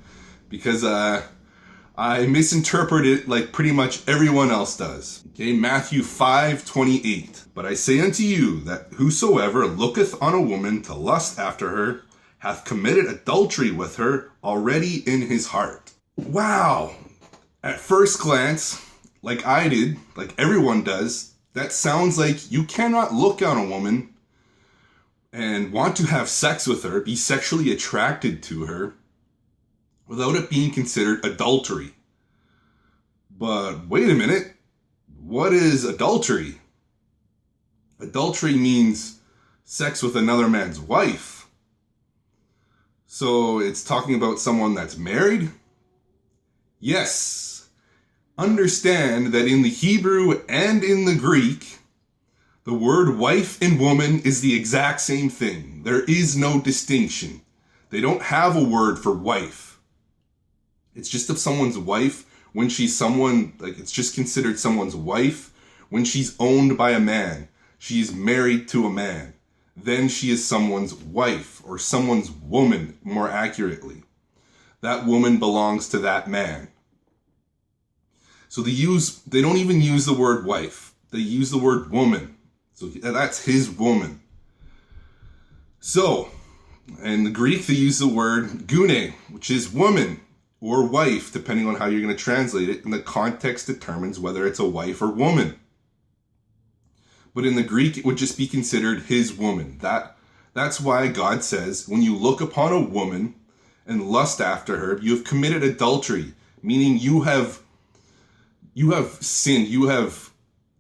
because I misinterpret it like pretty much everyone else does. Okay, Matthew 5:28. But I say unto you that whosoever looketh on a woman to lust after her hath committed adultery with her already in his heart. Wow. At first glance, like I did, like everyone does, that sounds like you cannot look on a woman and want to have sex with her, be sexually attracted to her, without it being considered adultery. But wait a minute, what is adultery? Adultery means sex with another man's wife. So it's talking about someone that's married? Yes. Understand that in the Hebrew and in the Greek, the word wife and woman is the exact same thing. There is no distinction. They don't have a word for wife. It's just of someone's wife when she's someone, it's just considered someone's wife when she's owned by a man. She's married to a man. then she is someone's wife, or someone's woman, more accurately. That woman belongs to that man. So they don't even use the word wife. They use the word woman. So that's his woman. So, in the Greek, they use the word gune, which is woman or wife, depending on how you're going to translate it, and the context determines whether it's a wife or woman. But in the Greek, it would just be considered his woman. That's why God says, when you look upon a woman and lust after her, you have committed adultery, meaning you have sinned, you have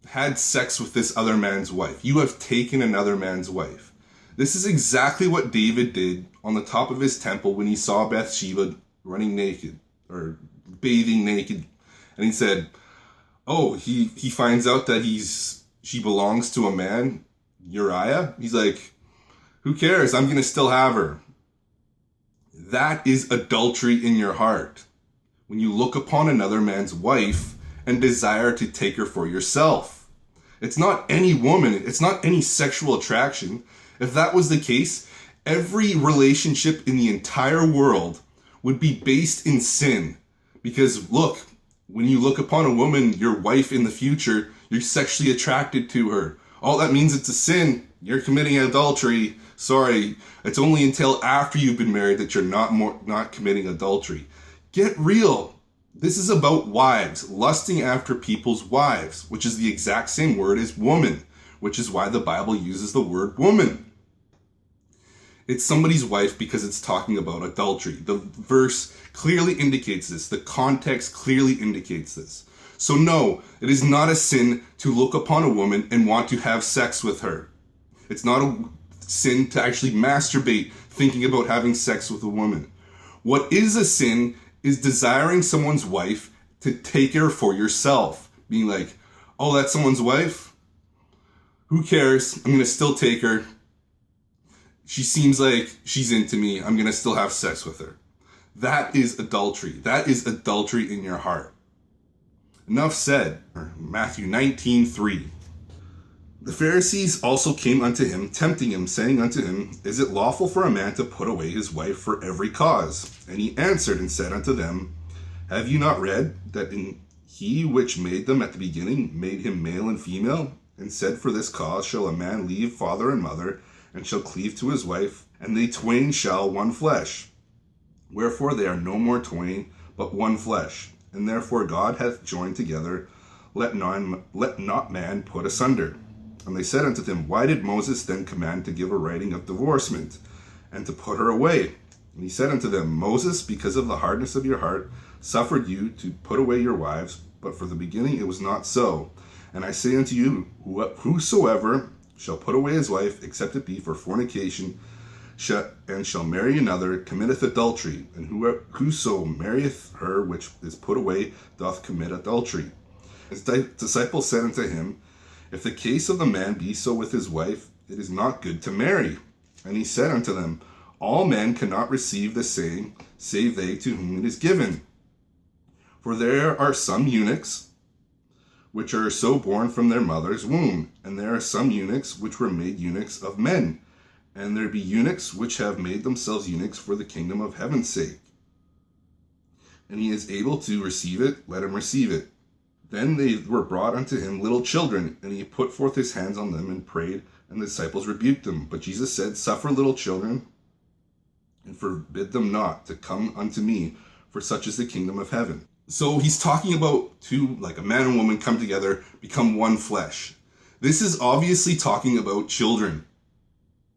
had sex with this other man's wife. You have taken another man's wife. This is exactly what David did on the top of his temple when he saw Bathsheba running naked or bathing naked. And he said, oh, he finds out that she belongs to a man, Uriah. He's like, who cares? I'm going to still have her. That is adultery in your heart. When you look upon another man's wife and desire to take her for yourself. It's not any woman. It's not any sexual attraction. If that was the case, every relationship in the entire world would be based in sin. Because look, when you look upon a woman, your wife in the future, you're sexually attracted to her. All that means it's a sin. You're committing adultery. Sorry, it's only until after you've been married that you're not committing adultery. Get real. This is about wives, lusting after people's wives, which is the exact same word as woman, which is why the Bible uses the word woman. It's somebody's wife because it's talking about adultery. The verse clearly indicates this. The context clearly indicates this. So no, it is not a sin to look upon a woman and want to have sex with her. It's not a sin to actually masturbate thinking about having sex with a woman. What is a sin is desiring someone's wife to take her for yourself. Being like, oh, that's someone's wife? Who cares? I'm going to still take her. She seems like she's into me. I'm going to still have sex with her. That is adultery. That is adultery in your heart. Enough said. Matthew 19:3. The Pharisees also came unto him, tempting him, saying unto him, is it lawful for a man to put away his wife for every cause? And he answered and said unto them, have you not read that he which made them at the beginning made him male and female, and said, for this cause shall a man leave father and mother, and shall cleave to his wife, and they twain shall one flesh. Wherefore they are no more twain, but one flesh. And therefore God hath joined together, let not man put asunder. And they said unto him, why did Moses then command to give a writing of divorcement, and to put her away? And he said unto them, Moses, because of the hardness of your heart, suffered you to put away your wives, but for the beginning it was not so. And I say unto you, whosoever shall put away his wife, except it be for fornication, and shall marry another, committeth adultery. And whoso marrieth her which is put away doth commit adultery. His disciples said unto him, if the case of the man be so with his wife, it is not good to marry. And he said unto them, all men cannot receive the same, save they to whom it is given. For there are some eunuchs, which are so born from their mother's womb, and there are some eunuchs which were made eunuchs of men, and there be eunuchs which have made themselves eunuchs for the kingdom of heaven's sake. And he is able to receive it, let him receive it. Then they were brought unto him little children, and he put forth his hands on them and prayed, and the disciples rebuked them. But Jesus said, suffer little children, and forbid them not to come unto me, for such is the kingdom of heaven. So he's talking about two, like a man and woman come together, become one flesh. This is obviously talking about children.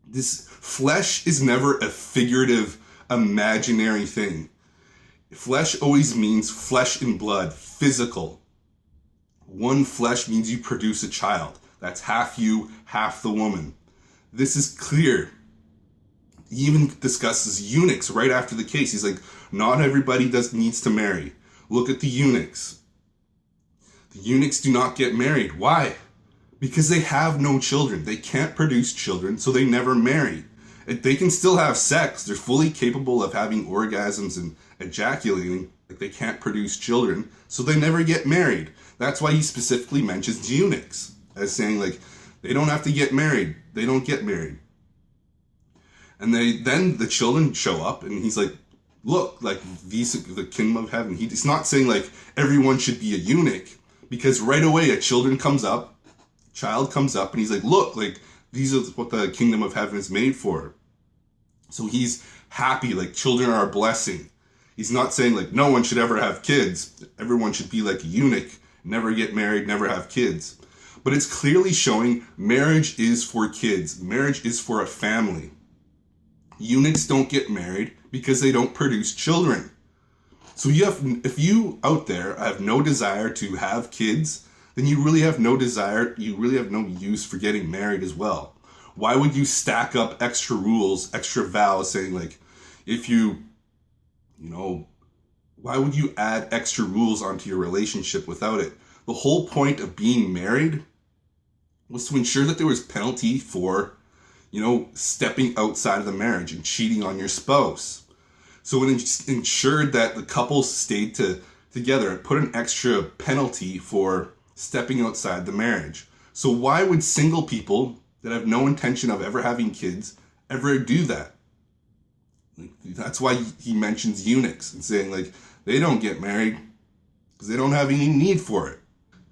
This flesh is never a figurative, imaginary thing. Flesh always means flesh and blood, physical. One flesh means you produce a child. That's half you, half the woman. This is clear. He even discusses eunuchs right after the case. He's like, not everybody needs to marry. Look at the eunuchs. The eunuchs do not get married. Why? Because they have no children. They can't produce children, so they never marry. They can still have sex. They're fully capable of having orgasms and ejaculating. Like, they can't produce children, so they never get married. That's why he specifically mentions eunuchs as saying, like, they don't have to get married. They don't get married. And then the children show up, and he's like, look, like, these the kingdom of heaven. He's not saying like everyone should be a eunuch, because right away a child comes up, and he's like, look, like, these are what the kingdom of heaven is made for. So he's happy, like, children are a blessing. He's not saying like no one should ever have kids. Everyone should be like a eunuch, never get married, never have kids. But it's clearly showing marriage is for kids. Marriage is for a family. Eunuchs don't get married because they don't produce children. So if you out there have no desire to have kids, then you really have no use for getting married as well. Why would you stack up extra rules, extra vows saying like, why would you add extra rules onto your relationship without it? The whole point of being married was to ensure that there was penalty for, stepping outside of the marriage and cheating on your spouse. So it ensured that the couple stayed together. It put an extra penalty for stepping outside the marriage. So why would single people that have no intention of ever having kids ever do that? That's why he mentions eunuchs and saying like they don't get married because they don't have any need for it.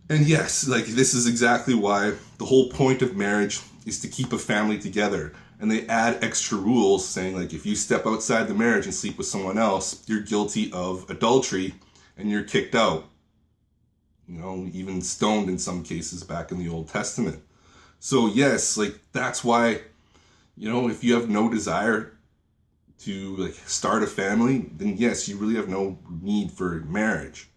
And yes, like this is exactly why the whole point of marriage is to keep a family together. And they add extra rules saying like if you step outside the marriage and sleep with someone else, you're guilty of adultery and you're kicked out. Even stoned in some cases back in the Old Testament. So yes, like that's why, if you have no desire to like start a family, then yes, you really have no need for marriage,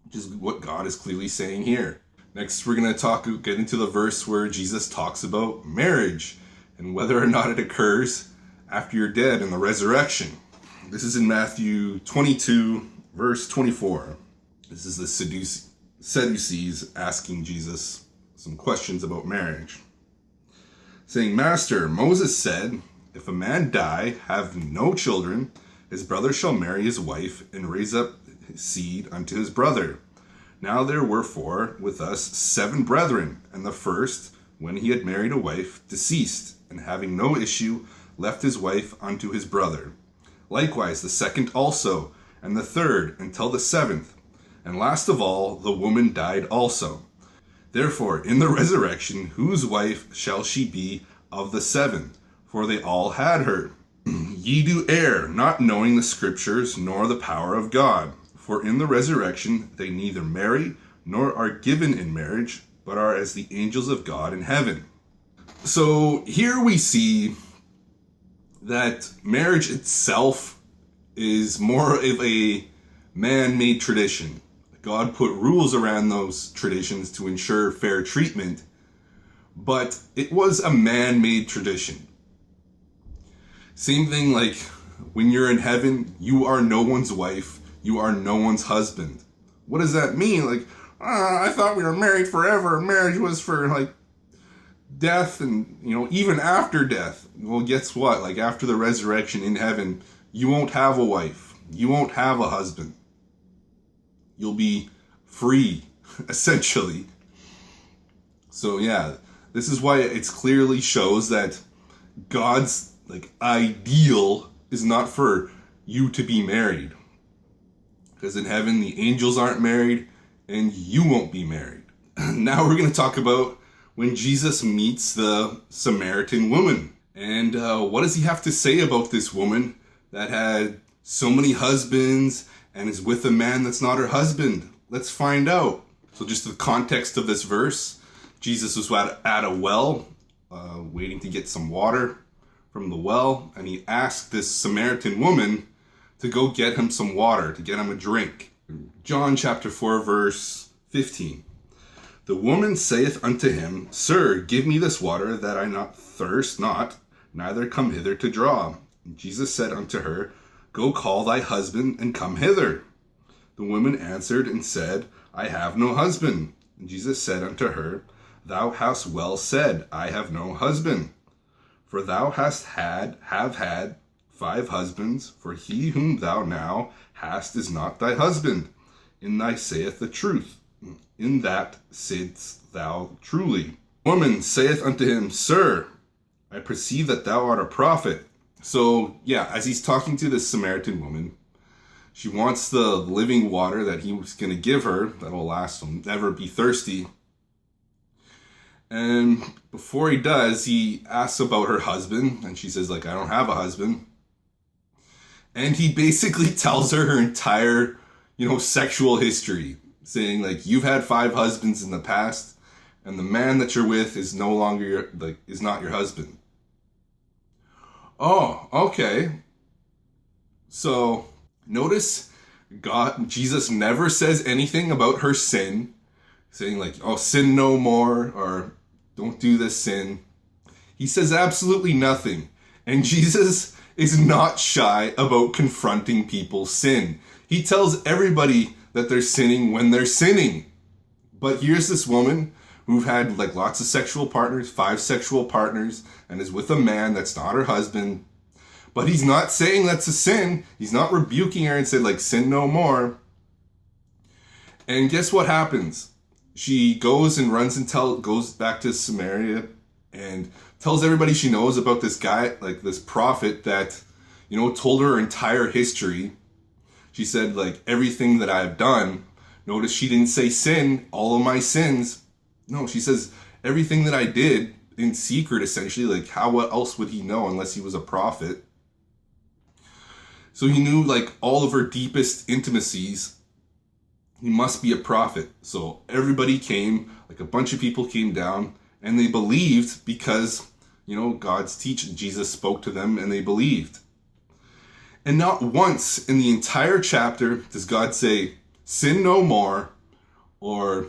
which is what God is clearly saying here. Next, we're going to get into the verse where Jesus talks about marriage and whether or not it occurs after you're dead in the resurrection. This is in Matthew 22, verse 24. This is the Sadducees asking Jesus some questions about marriage, saying, Master, Moses said, if a man die, have no children, his brother shall marry his wife and raise up his seed unto his brother. Now there were with us 7 brethren, and the first, when he had married a wife, deceased, and having no issue, left his wife unto his brother. Likewise the second also, and the third, until the 7th. And last of all, the woman died also. Therefore, in the resurrection, whose wife shall she be of the 7? For they all had her. Ye do err, not knowing the scriptures, nor the power of God. For in the resurrection they neither marry, nor are given in marriage, but are as the angels of God in heaven. So here we see that marriage itself is more of a man-made tradition. God put rules around those traditions to ensure fair treatment, but it was a man-made tradition. Same thing like when you're in heaven, you are no one's wife, you are no one's husband. What does that mean? Like, I thought we were married forever. Marriage was for like death and, even after death. Well, guess what? Like after the resurrection in heaven, you won't have a wife. You won't have a husband. You'll be free, essentially. So yeah, this is why it clearly shows that God's ideal is not for you to be married. Because in heaven, the angels aren't married and you won't be married. Now we're going to talk about when Jesus meets the Samaritan woman. And what does he have to say about this woman that had so many husbands and is with a man that's not her husband? Let's find out. So just the context of this verse, Jesus was at a well, waiting to get some water from the well, and he asked this Samaritan woman to go get him some water, to get him a drink. John chapter 4, verse 15. The woman saith unto him, Sir, give me this water, that I not thirst not, neither come hither to draw. And Jesus said unto her, Go call thy husband, and come hither. The woman answered and said, I have no husband. And Jesus said unto her, Thou hast well said, I have no husband. For thou have had 5 husbands, for he whom thou now hast is not thy husband. In thy saith the truth. In that saidst thou truly. Woman saith unto him, Sir, I perceive that thou art a prophet. So, yeah, as he's talking to this Samaritan woman, she wants the living water that he was going to give her that'll last him, never be thirsty. And before he does, he asks about her husband, and she says, like, I don't have a husband. And he basically tells her entire, sexual history, saying, like, you've had 5 husbands in the past, and the man that you're with is no longer is not your husband. Oh, okay. So notice Jesus never says anything about her sin, saying like, oh, sin no more, or don't do this sin. He says absolutely nothing. And Jesus is not shy about confronting people's sin. He tells everybody that they're sinning when they're sinning. But here's this woman who've had like lots of sexual partners, 5 sexual partners, and is with a man that's not her husband. But he's not saying that's a sin. He's not rebuking her and said like, sin no more. And guess what happens? She goes and runs and goes back to Samaria and tells everybody she knows about this guy, like this prophet that, told her entire history. She said like, everything that I've done. Notice she didn't say sin, all of my sins. No, she says everything that I did in secret, essentially. Like, what else would he know unless he was a prophet? So he knew like all of her deepest intimacies. He must be a prophet. So everybody came, like a bunch of people came down, and they believed because, God's teaching. Jesus spoke to them and they believed. And not once in the entire chapter does God say, sin no more, or,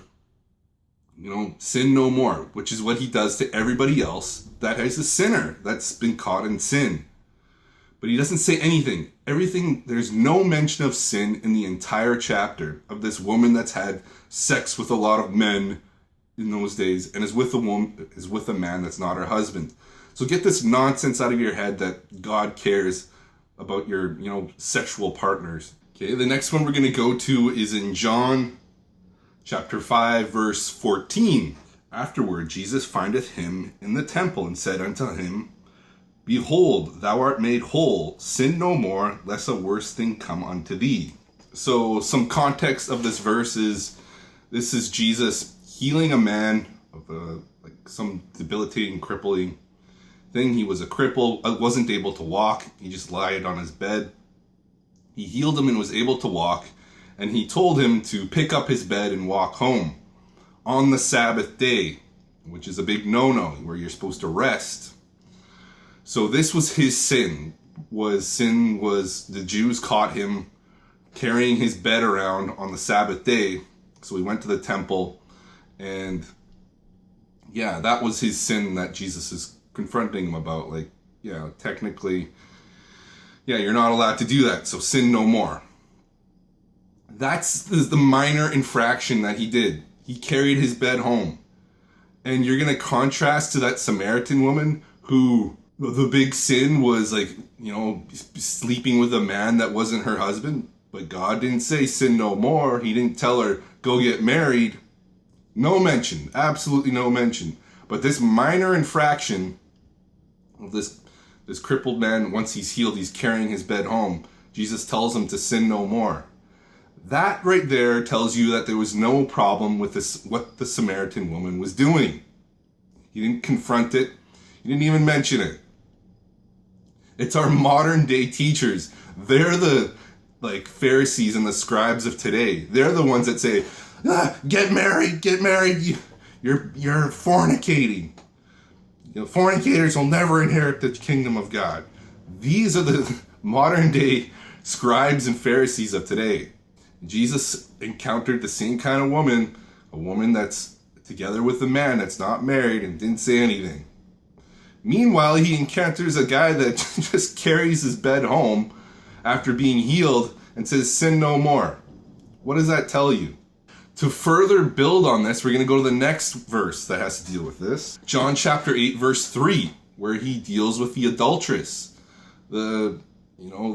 sin no more, which is what he does to everybody else that is a sinner that's been caught in sin. But he doesn't say anything. There's no mention of sin in the entire chapter of this woman that's had sex with a lot of men in those days and is with a man that's not her husband. So get this nonsense out of your head that God cares about your, sexual partners. Okay, the next one we're going to go to is in John chapter 5, verse 14. Afterward, Jesus findeth him in the temple and said unto him, Behold, thou art made whole, sin no more, lest a worse thing come unto thee. So some context of this verse is, this is Jesus healing a man of some debilitating, crippling thing. He was a cripple, wasn't able to walk. He just lied on his bed. He healed him and was able to walk. And he told him to pick up his bed and walk home on the Sabbath day, which is a big no-no, where you're supposed to rest. So this was his sin. The Jews caught him carrying his bed around on the Sabbath day. So he went to the temple, and that was his sin that Jesus is confronting him about. Like, technically, you're not allowed to do that. So sin no more. That's the minor infraction that he did. He carried his bed home. And you're going to contrast to that Samaritan woman who the big sin was like, sleeping with a man that wasn't her husband. But God didn't say sin no more. He didn't tell her, go get married. No mention. Absolutely no mention. But this minor infraction of this crippled man, once he's healed, he's carrying his bed home. Jesus tells him to sin no more. That right there tells you that there was no problem with what the Samaritan woman was doing. He didn't confront it. He didn't even mention it. It's our modern day teachers. They're the Pharisees and the scribes of today. They're the ones that say, get married, you're fornicating. Fornicators will never inherit the kingdom of God. These are the modern day scribes and Pharisees of today. Jesus encountered the same kind of woman, a woman that's together with a man that's not married and didn't say anything. Meanwhile, he encounters a guy that just carries his bed home after being healed and says, sin no more. What does that tell you? To further build on this, we're going to go to the next verse that has to deal with this. John chapter 8, verse 3, where he deals with the adulteress. The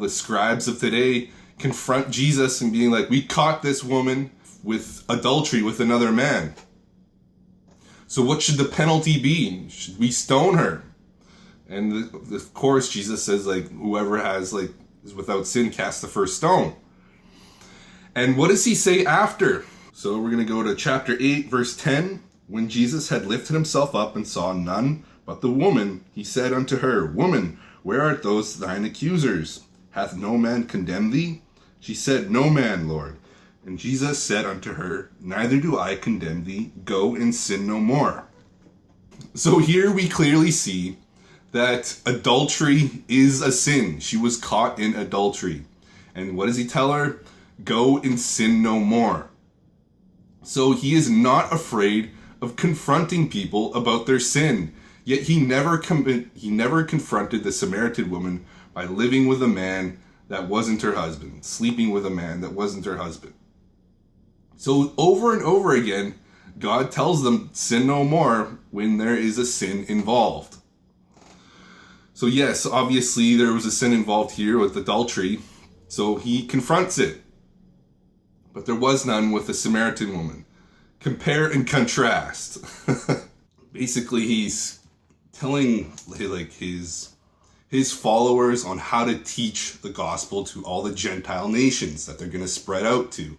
scribes of today confront Jesus and being like, we caught this woman with adultery with another man. So what should the penalty be? Should we stone her? And of course, Jesus says, like, whoever has, like, is without sin, cast the first stone. And what does he say after? So we're going to go to chapter 8, verse 10. When Jesus had lifted himself up and saw none but the woman, he said unto her, Woman, where are those thine accusers? Hath no man condemned thee? She said, No man, Lord. And Jesus said unto her, Neither do I condemn thee. Go and sin no more. So here we clearly see that adultery is a sin. She was caught in adultery. And what does he tell her? Go and sin no more. So he is not afraid of confronting people about their sin. Yet he never confronted the Samaritan woman by living with a man that wasn't her husband, sleeping with a man that wasn't her husband. So over and over again, God tells them, sin no more when there is a sin involved. So yes, obviously there was a sin involved here with adultery, so he confronts it. But there was none with the Samaritan woman. Compare and contrast. Basically, he's telling like his followers on how to teach the gospel to all the Gentile nations that they're going to spread out to.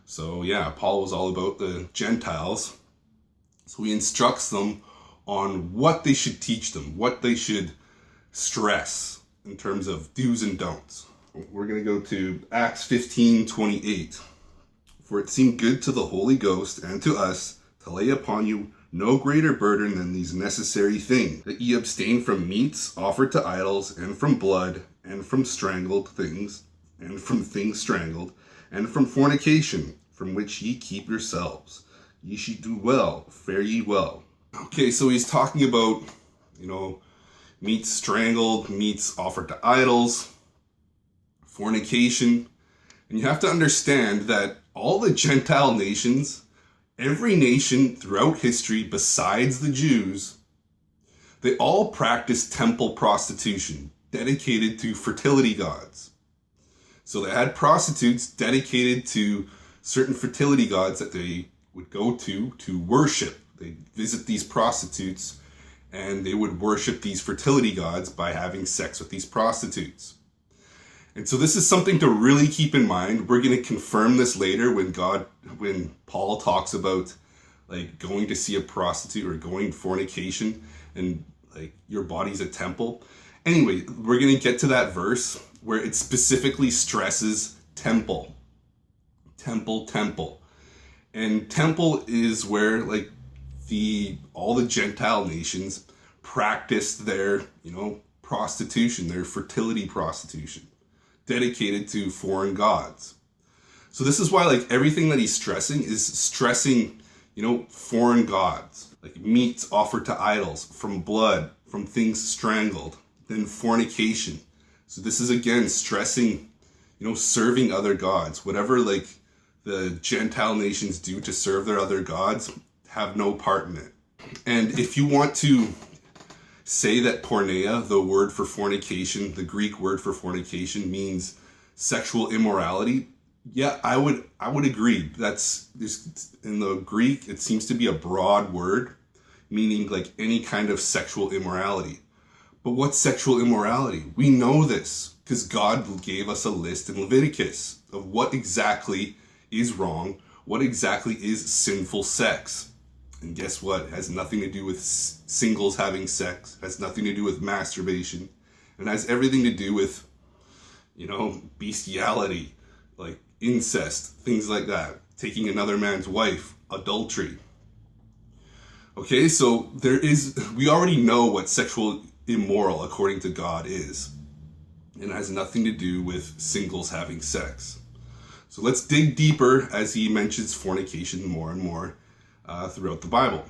So yeah, Paul was all about the Gentiles. So he instructs them on what they should teach them, what they should stress in terms of do's and don'ts. We're going to go to Acts 15:28. For it seemed good to the Holy Ghost and to us to lay upon you no greater burden than these necessary things, that ye abstain from meats offered to idols, and from blood, and from strangled things, and from things strangled, and from fornication, from which ye keep yourselves. Ye should do well, fare ye well. Okay, so he's talking about, meats strangled, meats offered to idols, fornication. And you have to understand that all the Gentile nations, every nation throughout history besides the Jews, they all practiced temple prostitution, dedicated to fertility gods. So they had prostitutes dedicated to certain fertility gods that they would go to worship. They'd visit these prostitutes and they would worship these fertility gods by having sex with these prostitutes. And so this is something to really keep in mind. We're going to confirm this later when Paul talks about like going to see a prostitute or going fornication and like your body's a temple. Anyway, we're going to get to that verse where it specifically stresses temple. Temple. And temple is where like all the Gentile nations practiced their, prostitution, their fertility prostitution, dedicated to foreign gods. So this is why like everything that he's stressing is stressing, foreign gods, like meats offered to idols, from blood, from things strangled, then fornication. So this is again stressing, serving other gods, whatever like the Gentile nations do to serve their other gods, have no part in it. And if you want to say that porneia, the word for fornication, the Greek word for fornication, means sexual immorality, yeah, I would agree. That's in the Greek, it seems to be a broad word, meaning like any kind of sexual immorality. But what's sexual immorality? We know this because God gave us a list in Leviticus of what exactly is wrong, what exactly is sinful sex. And guess what? It has nothing to do with singles having sex. It has nothing to do with masturbation. It has everything to do with, bestiality, like incest, things like that. Taking another man's wife, adultery. Okay, so we already know what sexual immoral according to God is. And it has nothing to do with singles having sex. So let's dig deeper as he mentions fornication more and more throughout the Bible.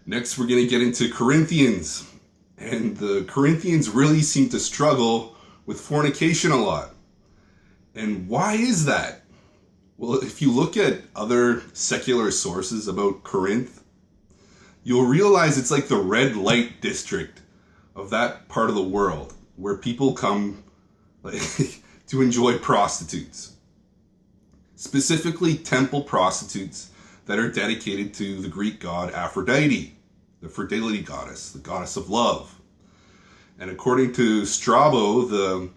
Next, we're going to get into Corinthians. And the Corinthians really seem to struggle with fornication a lot. And why is that? Well, if you look at other secular sources about Corinth, you'll realize it's like the red light district of that part of the world where people come to enjoy prostitutes. Specifically temple prostitutes that are dedicated to the Greek god Aphrodite, the fertility goddess, the goddess of love. And according to Strabo, the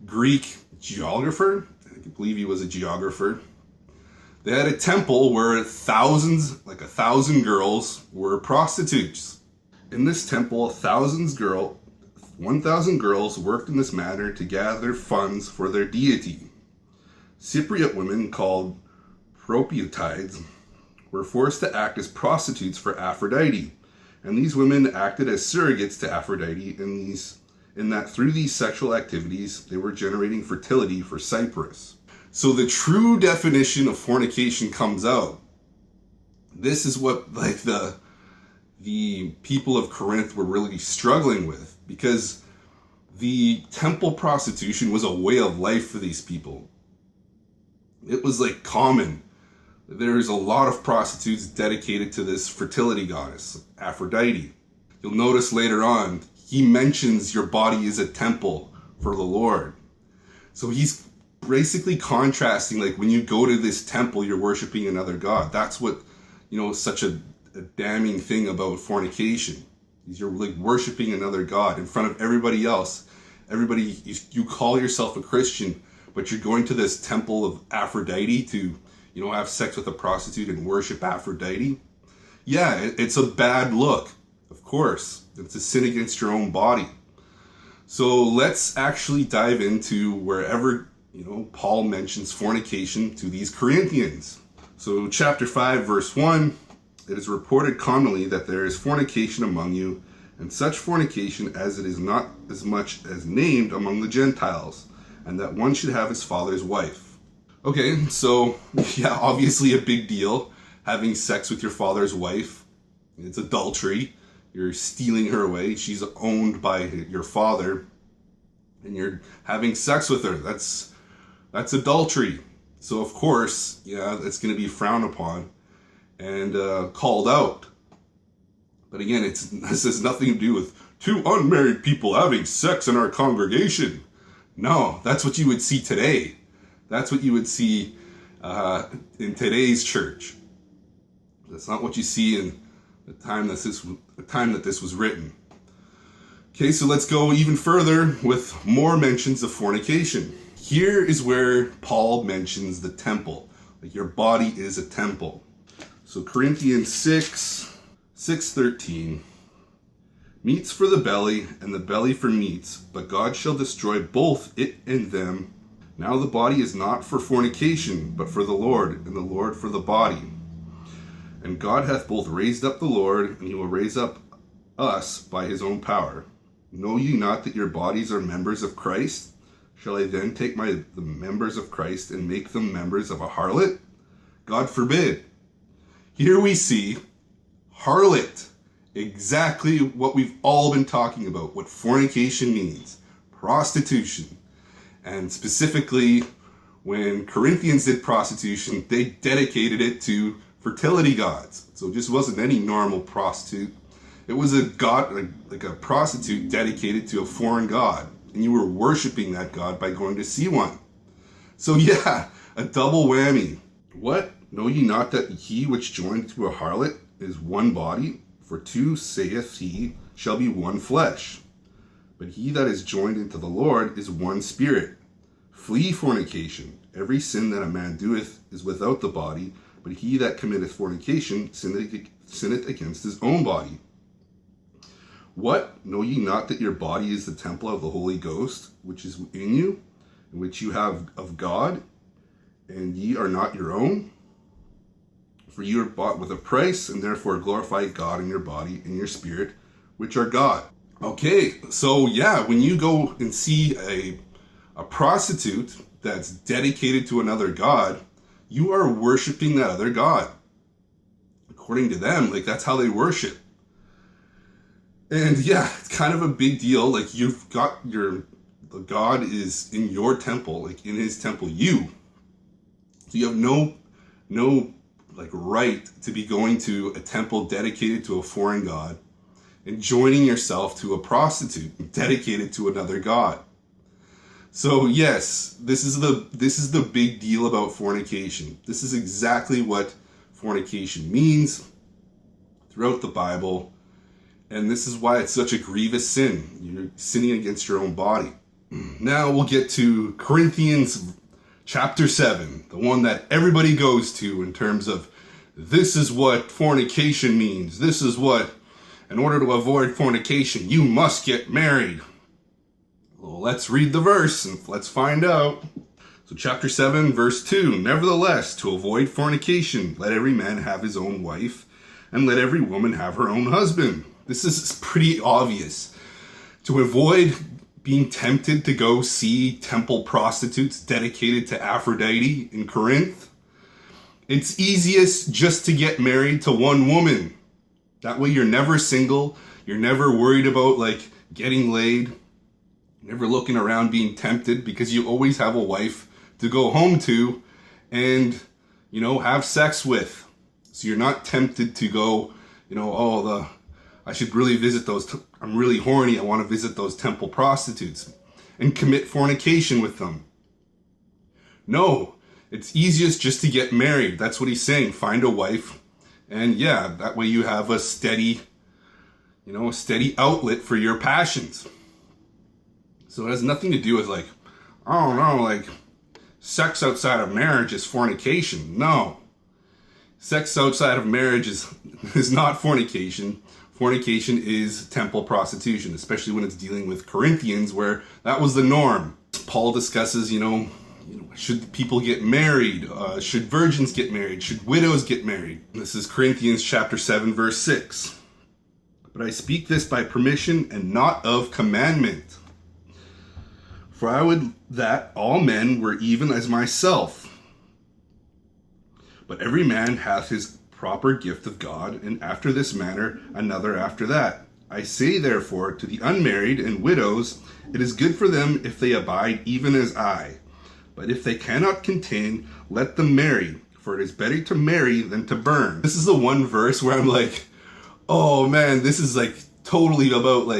Greek geographer, I believe he was a geographer, they had a temple where thousands, like 1,000 girls, were prostitutes. In this temple, 1,000 girls worked in this manner to gather funds for their deity. Cypriot women, called prostitutes, were forced to act as prostitutes for Aphrodite, and these women acted as surrogates to Aphrodite in that through these sexual activities they were generating fertility for Cyprus. So the true definition of fornication comes out. This is what like the people of Corinth were really struggling with, because the temple prostitution was a way of life for these people. It was like common. There's a lot of prostitutes dedicated to this fertility goddess, Aphrodite. You'll notice later on, he mentions your body is a temple for the Lord. So he's basically contrasting, like when you go to this temple, you're worshiping another god. That's what, such a damning thing about fornication. Is you're like worshiping another god in front of everybody else. Everybody, you call yourself a Christian, but you're going to this temple of Aphrodite to, have sex with a prostitute and worship Aphrodite. Yeah, it's a bad look, of course. It's a sin against your own body. So let's actually dive into wherever, Paul mentions fornication to these Corinthians. So chapter 5, verse 1, it is reported commonly that there is fornication among you, and such fornication as it is not as much as named among the Gentiles, and that one should have his father's wife. Okay, so yeah, obviously a big deal, having sex with your father's wife. It's adultery. You're stealing her away. She's owned by your father, and you're having sex with her. That's adultery. So of course, it's going to be frowned upon and called out. But again, this has nothing to do with two unmarried people having sex in our congregation. No, that's what you would see today. That's what you would see in today's church. That's not what you see in the time that this was written. Okay, so let's go even further with more mentions of fornication. Here is where Paul mentions the temple. Like your body is a temple. So Corinthians 6:13. Meats for the belly, and the belly for meats, but God shall destroy both it and them. Now the body is not for fornication, but for the Lord, and the Lord for the body. And God hath both raised up the Lord, and he will raise up us by his own power. Know ye not that your bodies are members of Christ? Shall I then take the members of Christ and make them members of a harlot? God forbid. Here we see harlot. Exactly what we've all been talking about, what fornication means. Prostitution. And specifically, when Corinthians did prostitution, they dedicated it to fertility gods. So it just wasn't any normal prostitute. It was a god, like a prostitute dedicated to a foreign god. And you were worshiping that god by going to see one. So yeah, a double whammy. What? Know ye not that he which joined to a harlot is one body? For two, saith he, shall be one flesh. But he that is joined into the Lord is one spirit. Flee fornication. Every sin that a man doeth is without the body, but he that committeth fornication sinneth against his own body. What? Know ye not that your body is the temple of the Holy Ghost, which is in you, and which you have of God, and ye are not your own? For you are bought with a price, and therefore glorify God in your body and your spirit, which are God. Okay, so yeah, when you go and see a prostitute that's dedicated to another god, you are worshiping that other god. According to them, like that's how they worship. And yeah, it's kind of a big deal. Like you've got the god is in your temple, like in his temple, so you have no like right to be going to a temple dedicated to a foreign god and joining yourself to a prostitute dedicated to another god. So yes, this is the big deal about fornication. This is exactly what fornication means throughout the Bible. And this is why it's such a grievous sin. You're sinning against your own body. Now we'll get to Corinthians chapter 7, the one that everybody goes to in terms of this is what fornication means. This is what, in order to avoid fornication, you must get married. Well, let's read the verse and let's find out. So chapter 7, verse 2, nevertheless, to avoid fornication, let every man have his own wife, and let every woman have her own husband. This is pretty obvious. To avoid being tempted to go see temple prostitutes dedicated to Aphrodite in Corinth, it's easiest just to get married to one woman. That way you're never single, you're never worried about getting laid, never looking around being tempted, because you always have a wife to go home to and, have sex with. So you're not tempted to go, I should really visit those, I'm really horny, I want to visit those temple prostitutes and commit fornication with them. No, it's easiest just to get married. That's what he's saying. Find a wife. And yeah, that way you have a steady outlet for your passions. So it has nothing to do with sex outside of marriage is fornication. No. Sex outside of marriage is not fornication. Fornication is temple prostitution, especially when it's dealing with Corinthians, where that was the norm. Paul discusses, should people get married? Should virgins get married? Should widows get married? This is Corinthians chapter 7, verse 6. But I speak this by permission and not of commandment. For I would that all men were even as myself. But every man hath his proper gift of God, and after this manner another after that. I say therefore to the unmarried and widows, it is good for them if they abide even as I. But if they cannot contain, let them marry, for it is better to marry than to burn. This is the one verse where I'm like, oh man, this is totally about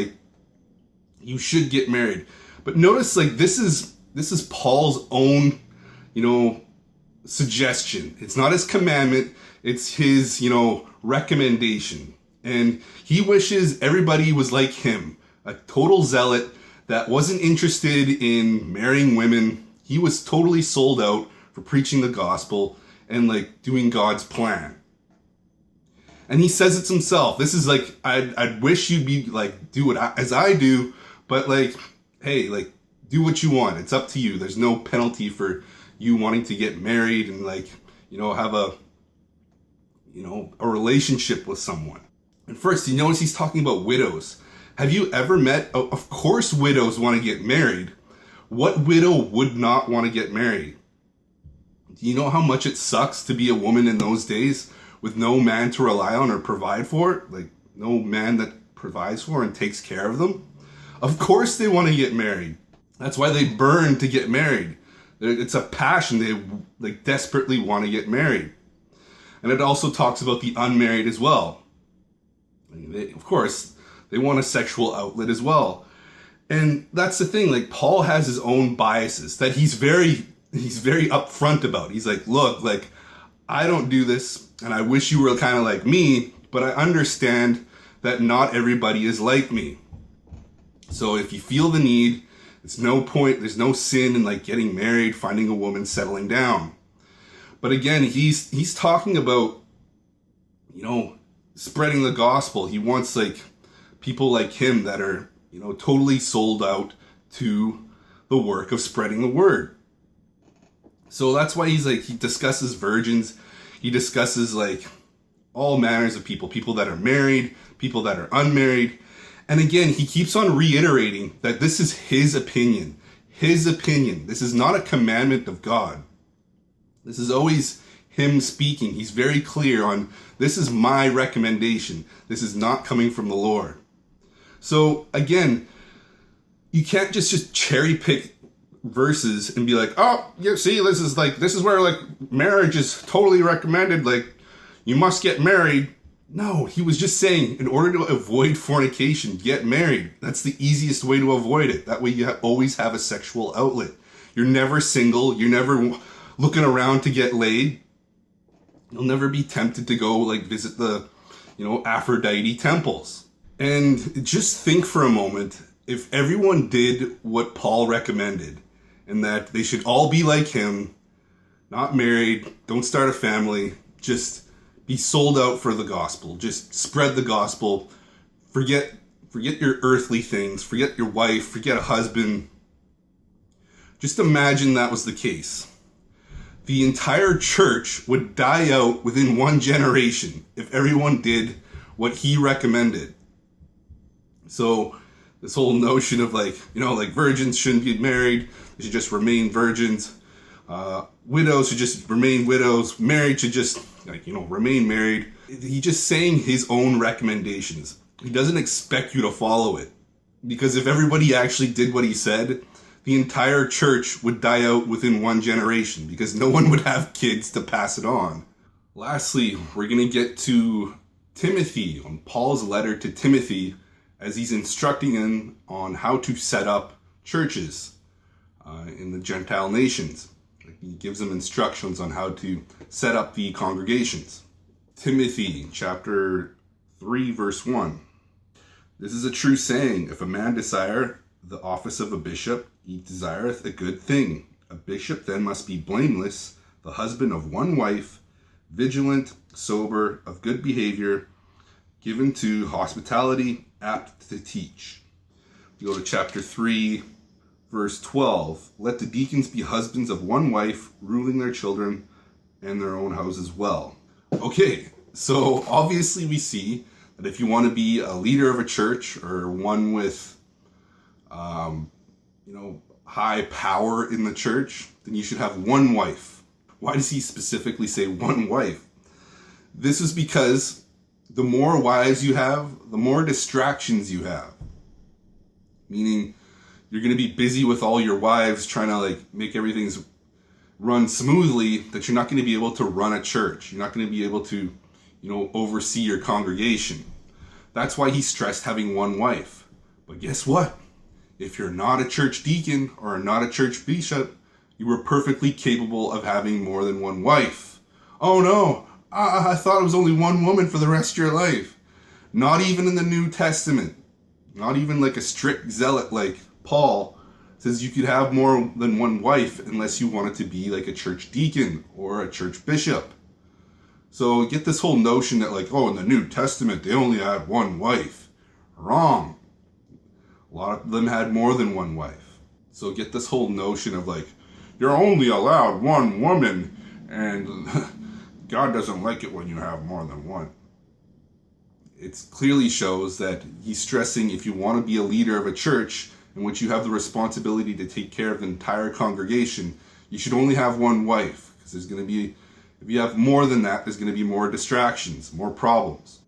you should get married. But notice this is Paul's own, suggestion. It's not his commandment, it's his, recommendation. And he wishes everybody was like him, a total zealot that wasn't interested in marrying women. He was totally sold out for preaching the gospel and doing God's plan. And he says it himself. This is I'd wish you'd be do it as I do, but hey, do what you want. It's up to you. There's no penalty for you wanting to get married and have a relationship with someone. And first, you notice he's talking about widows. Have you ever met, of course widows want to get married. What widow would not want to get married? Do you know how much it sucks to be a woman in those days with no man to rely on or provide for? No man that provides for and takes care of them? Of course they want to get married. That's why they burn to get married. It's a passion. They desperately want to get married. And it also talks about the unmarried as well. Of course, they want a sexual outlet as well. And that's the thing, Paul has his own biases that he's very upfront about. He's look, I don't do this, and I wish you were kind of like me, but I understand that not everybody is like me. So if you feel the need, it's no point, there's no sin in getting married, finding a woman, settling down. But again, he's talking about, spreading the gospel. He wants people like him that are, totally sold out to the work of spreading the word. So that's why he discusses virgins. He discusses all manners of people that are married, people that are unmarried. And again, he keeps on reiterating that this is his opinion. His opinion. This is not a commandment of God. This is always him speaking. He's very clear on, this is my recommendation. This is not coming from the Lord. So again, you can't just cherry pick verses and be oh, yeah, see, this is where marriage is totally recommended. You must get married. No, he was just saying, in order to avoid fornication, get married. That's the easiest way to avoid it. That way you always have a sexual outlet. You're never single. You're never looking around to get laid. You'll never be tempted to go visit the, Aphrodite temples. And just think for a moment, if everyone did what Paul recommended, and that they should all be like him, not married, don't start a family, just be sold out for the gospel, just spread the gospel, forget your earthly things, forget your wife, forget a husband. Just imagine that was the case. The entire church would die out within one generation if everyone did what he recommended. So this whole notion of like virgins shouldn't get married, they should just remain virgins. Widows should just remain widows. Married should just remain married. He's just saying his own recommendations. He doesn't expect you to follow it. Because if everybody actually did what he said, the entire church would die out within one generation because no one would have kids to pass it on. Lastly, we're going to get to Timothy, on Paul's letter to Timothy, as he's instructing him on how to set up churches in the Gentile nations. He gives them instructions on how to set up the congregations. Timothy chapter 3 verse 1. This is a true saying, if a man desire the office of a bishop, he desireth a good thing. A bishop then must be blameless, the husband of one wife, vigilant, sober, of good behavior, given to hospitality, apt to teach. We go to chapter 3, verse 12. Let the deacons be husbands of one wife, ruling their children and their own house as well. Okay, so obviously we see that if you want to be a leader of a church or one with high power in the church, then you should have one wife. Why does he specifically say one wife? This is because the more wives you have, the more distractions you have. Meaning, you're going to be busy with all your wives trying to make everything run smoothly, that you're not going to be able to run a church. You're not going to be able to, oversee your congregation. That's why he stressed having one wife. But guess what? If you're not a church deacon or not a church bishop, you were perfectly capable of having more than one wife. Oh no, I thought it was only one woman for the rest of your life. Not even in the New Testament. Not even like a strict zealot like Paul says you could have more than one wife unless you wanted to be like a church deacon or a church bishop. So get this whole notion that in the New Testament they only had one wife. Wrong. A lot of them had more than one wife. So get this whole notion of you're only allowed one woman and God doesn't like it when you have more than one. It clearly shows that he's stressing if you want to be a leader of a church in which you have the responsibility to take care of the entire congregation, you should only have one wife. Because there's going to be, if you have more than that, there's going to be more distractions, more problems.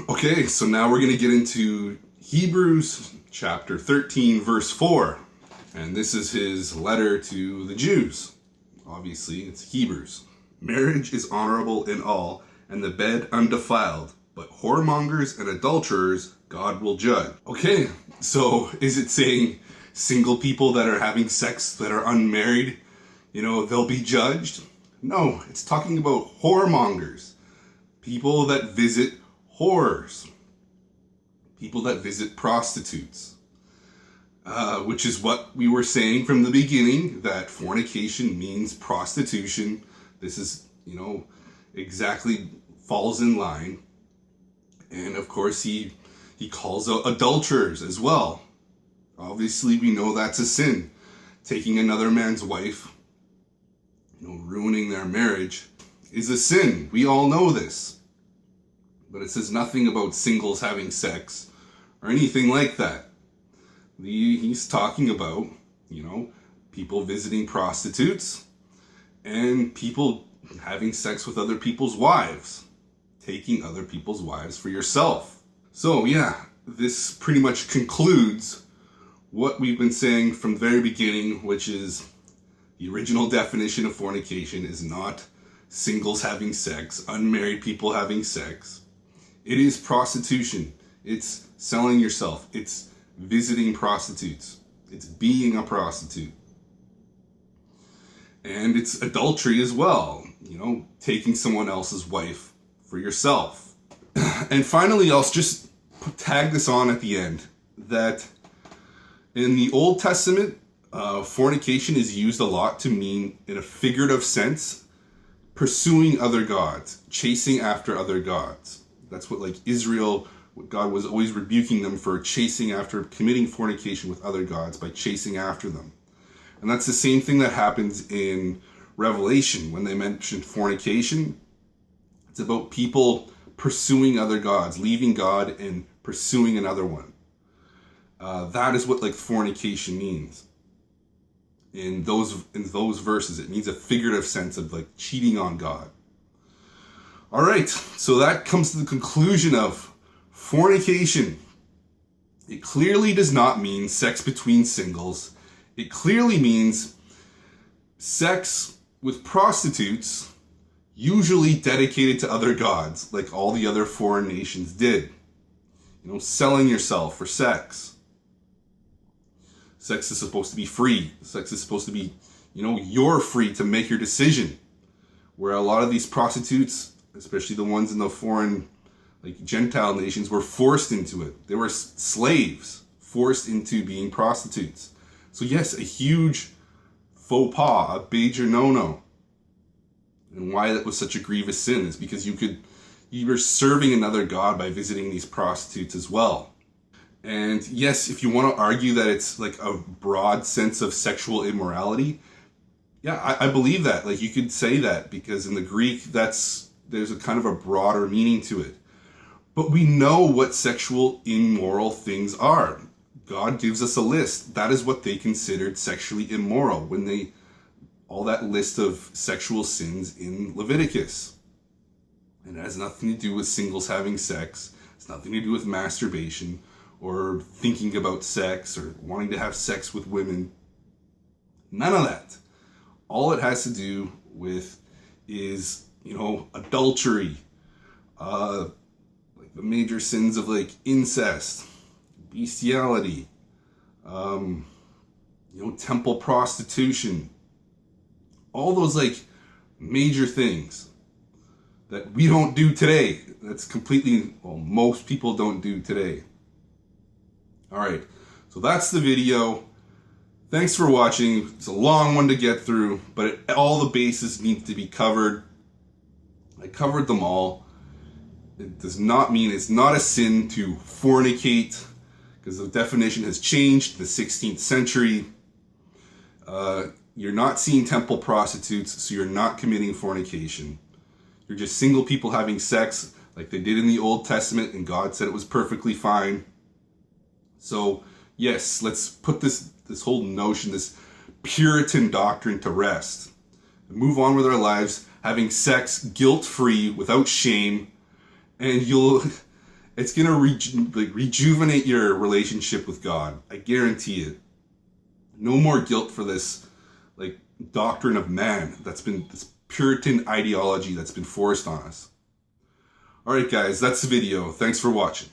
Okay, so now we're going to get into Hebrews chapter 13, verse 4. And this is his letter to the Jews. Obviously, it's Hebrews. Marriage is honorable in all, and the bed undefiled. But whoremongers and adulterers God will judge. Okay, so is it saying single people that are having sex that are unmarried, they'll be judged? No, it's talking about whoremongers. People that visit whores. People that visit prostitutes. Which is what we were saying from the beginning, that fornication means prostitution. This is, exactly falls in line. And of course he calls out adulterers as well. Obviously we know that's a sin. Taking another man's wife, ruining their marriage, is a sin. We all know this. But it says nothing about singles having sex or anything like that. He's talking about, people visiting prostitutes and people having sex with other people's wives, taking other people's wives for yourself. So yeah, this pretty much concludes what we've been saying from the very beginning, which is the original definition of fornication is not singles having sex, unmarried people having sex. It is prostitution. It's selling yourself. It's visiting prostitutes. It's being a prostitute. And it's adultery as well, taking someone else's wife for yourself. And finally, I'll just tag this on at the end, that in the Old Testament, fornication is used a lot to mean, in a figurative sense, pursuing other gods, chasing after other gods. That's what, like, Israel, what God was always rebuking them for, chasing after, committing fornication with other gods by chasing after them. And that's the same thing that happens in Revelation when they mention fornication. It's about people pursuing other gods, leaving God and pursuing another one. That is what, like, fornication means. In those verses, it means a figurative sense of, like, cheating on God. All right, so that comes to the conclusion of fornication. It clearly does not mean sex between singles. It clearly means sex with prostitutes, usually dedicated to other gods, like all the other foreign nations did. You know, selling yourself for sex. Sex is supposed to be free. Sex is supposed to be, you know, you're free to make your decision. Where a lot of these prostitutes, especially the ones in the foreign, like, Gentile nations, were forced into it. They were slaves, forced into being prostitutes. So yes, a huge faux pas, a major no-no. And why that was such a grievous sin is because you were serving another god by visiting these prostitutes as well. And yes, if you want to argue that it's like a broad sense of sexual immorality, yeah, I believe that. Like, you could say that because in the Greek, there's a kind of a broader meaning to it. But we know what sexual immoral things are. God gives us a list. That is what they considered sexually immoral when all that list of sexual sins in Leviticus. And it has nothing to do with singles having sex. It's nothing to do with masturbation or thinking about sex or wanting to have sex with women. None of that. All it has to do with is, you know, adultery, like the major sins of, like, incest, bestiality, you know, temple prostitution, all those, like, major things that we don't do today. That's completely, well, most people don't do today. All right, so that's the video. Thanks for watching. It's a long one to get through, but all the bases need to be covered. I covered them all. It does not mean it's not a sin to fornicate, because the definition has changed in the 16th century. You're not seeing temple prostitutes, so you're not committing fornication. You're just single people having sex like they did in the Old Testament, and God said it was perfectly fine. So, yes, let's put this whole notion, this Puritan doctrine to rest. And move on with our lives, having sex guilt-free, without shame, and it's going to rejuvenate your relationship with God. I guarantee it. No more guilt for this, like, doctrine of man that's been, this Puritan ideology that's been forced on us. All right, guys, that's the video. Thanks for watching.